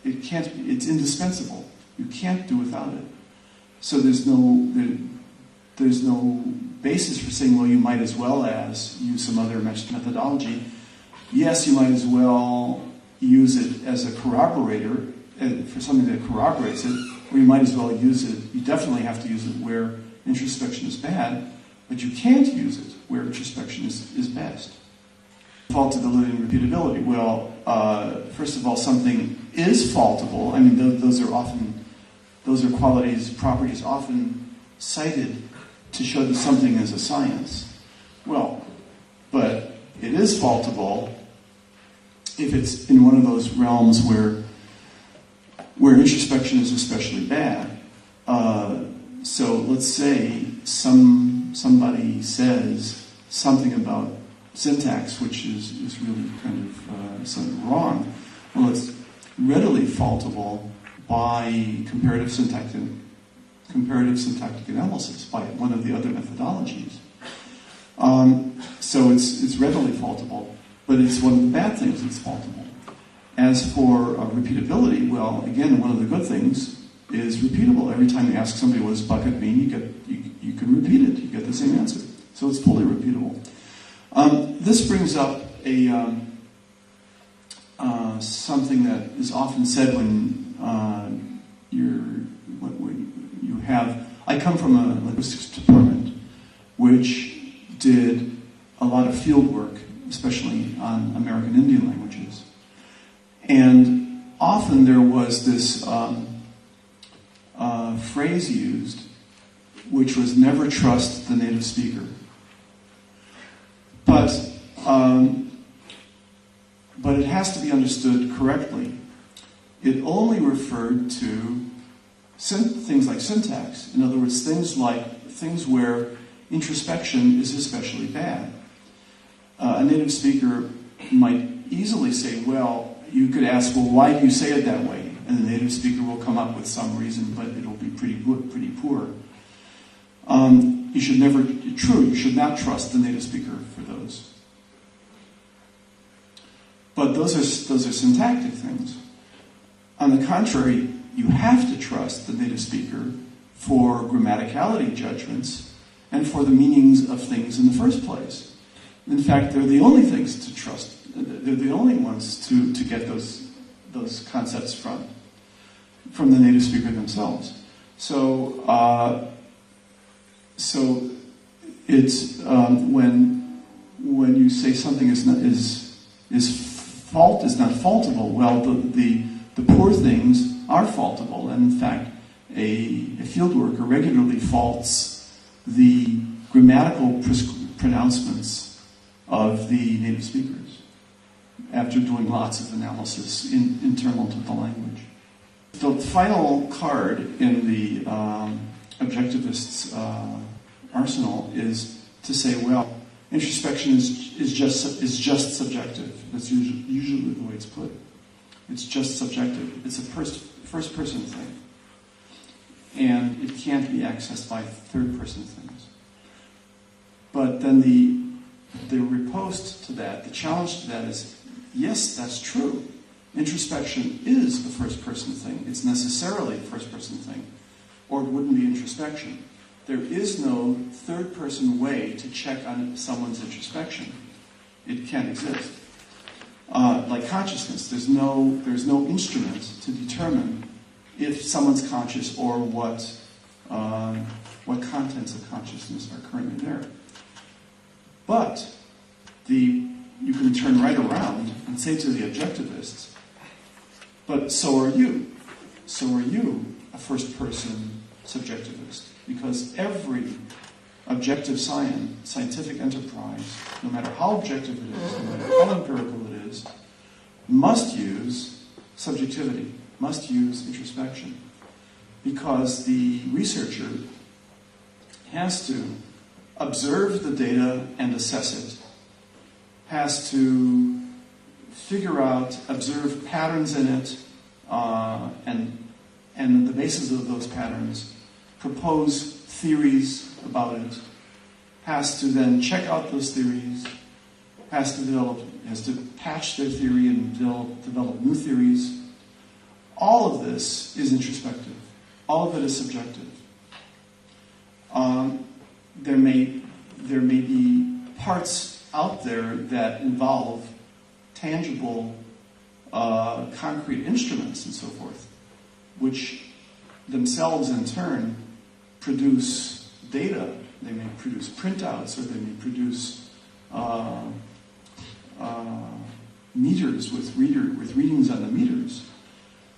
It's indispensable. You can't do without it. So there's no basis for saying, well, you might as well use some other methodology. Yes, you might as well use it as a corroborator for something that corroborates it, or you might as well use it. You definitely have to use it where introspection is bad, but you can't use it where introspection is best. Faultability and repeatability. Well, first of all, something is faultable. I mean, those are qualities, properties often cited to show that something is a science. Well, but it is faultable if it's in one of those realms where introspection is especially bad. So let's say somebody says something about syntax, which is really kind of something wrong. Well, it's readily faultable by comparative syntactic analysis, by one of the other methodologies. So it's readily faultable, but it's one of the bad things that's faultable. As for repeatability, well, again, one of the good things is repeatable. Every time you ask somebody what does bucket mean, you can repeat it. You get the same answer. So it's fully repeatable. This brings up something that is often said when you have. I come from a linguistics department which did a lot of field work, especially on American Indian languages, and often there was this phrase used, which was "never trust the native speaker." But it has to be understood correctly. It only referred to things like syntax. In other words, things where introspection is especially bad. A native speaker might easily say, well, you could ask, well, why do you say it that way? And the native speaker will come up with some reason, but it'll be pretty poor. You should not trust the native speaker for those. But those are syntactic things. On the contrary, you have to trust the native speaker for grammaticality judgments and for the meanings of things in the first place. In fact, they're the only things to trust. They're the only ones to get those concepts from the native speaker themselves. So it's when you say something is not faultable. Well, the poor things are faultable, and in fact, a field worker regularly faults the grammatical pronouncements of the native speakers after doing lots of analysis internal to the language. The final card in the objectivist's arsenal is to say, well, introspection is just subjective. That's usually the way it's put. It's just subjective. It's a first-person thing, and it can't be accessed by third-person things. But then the riposte to that, the challenge to that is, yes, that's true. Introspection is the first-person thing. It's necessarily a first-person thing, or it wouldn't be introspection. There is no third-person way to check on someone's introspection. It can't exist. Like consciousness, there's no instrument to determine if someone's conscious or what contents of consciousness are currently there. But you can turn right around and say to the objectivists, but so are you. So are you a first-person subjectivist. Because every objective scientific enterprise, no matter how objective it is, no matter how empirical it is, must use subjectivity, must use introspection. Because the researcher has to observe the data and assess it, has to figure out, observe patterns in it, and on the basis of those patterns, propose theories about it, has to then check out those theories, has to patch their theory and develop new theories. All of this is introspective. All of it is subjective. There may be parts out there that involve tangible, concrete instruments and so forth, which themselves in turn produce data. They may produce printouts, or they may produce meters with readings on the meters.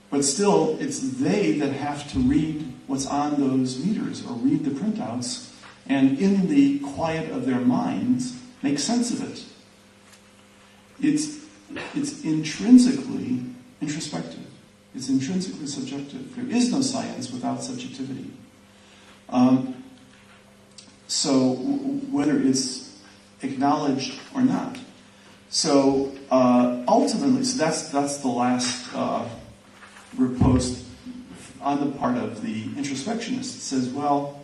But still, it's they that have to read what's on those meters, or read the printouts, and in the quiet of their minds, make sense of it. It's intrinsically introspective. It's intrinsically subjective. There is no science without subjectivity. So whether it's acknowledged or not. So ultimately, so that's the last riposte on the part of the introspectionist. It says, well,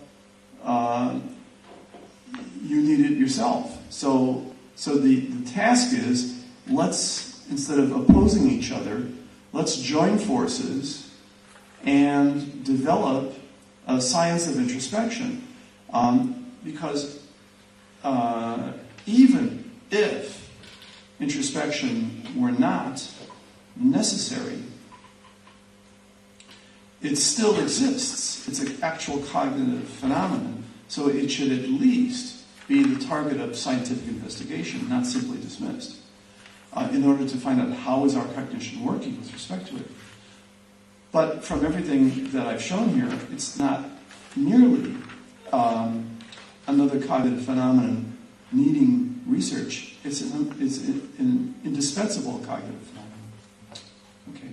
you need it yourself. So the task is, let's, instead of opposing each other, let's join forces and develop a science of introspection. Because even if introspection were not necessary, it still exists. It's an actual cognitive phenomenon. So it should at least be the target of scientific investigation, not simply dismissed, in order to find out how is our cognition working with respect to it. But from everything that I've shown here, it's not merely another cognitive phenomenon needing research. It's an indispensable cognitive phenomenon. Okay.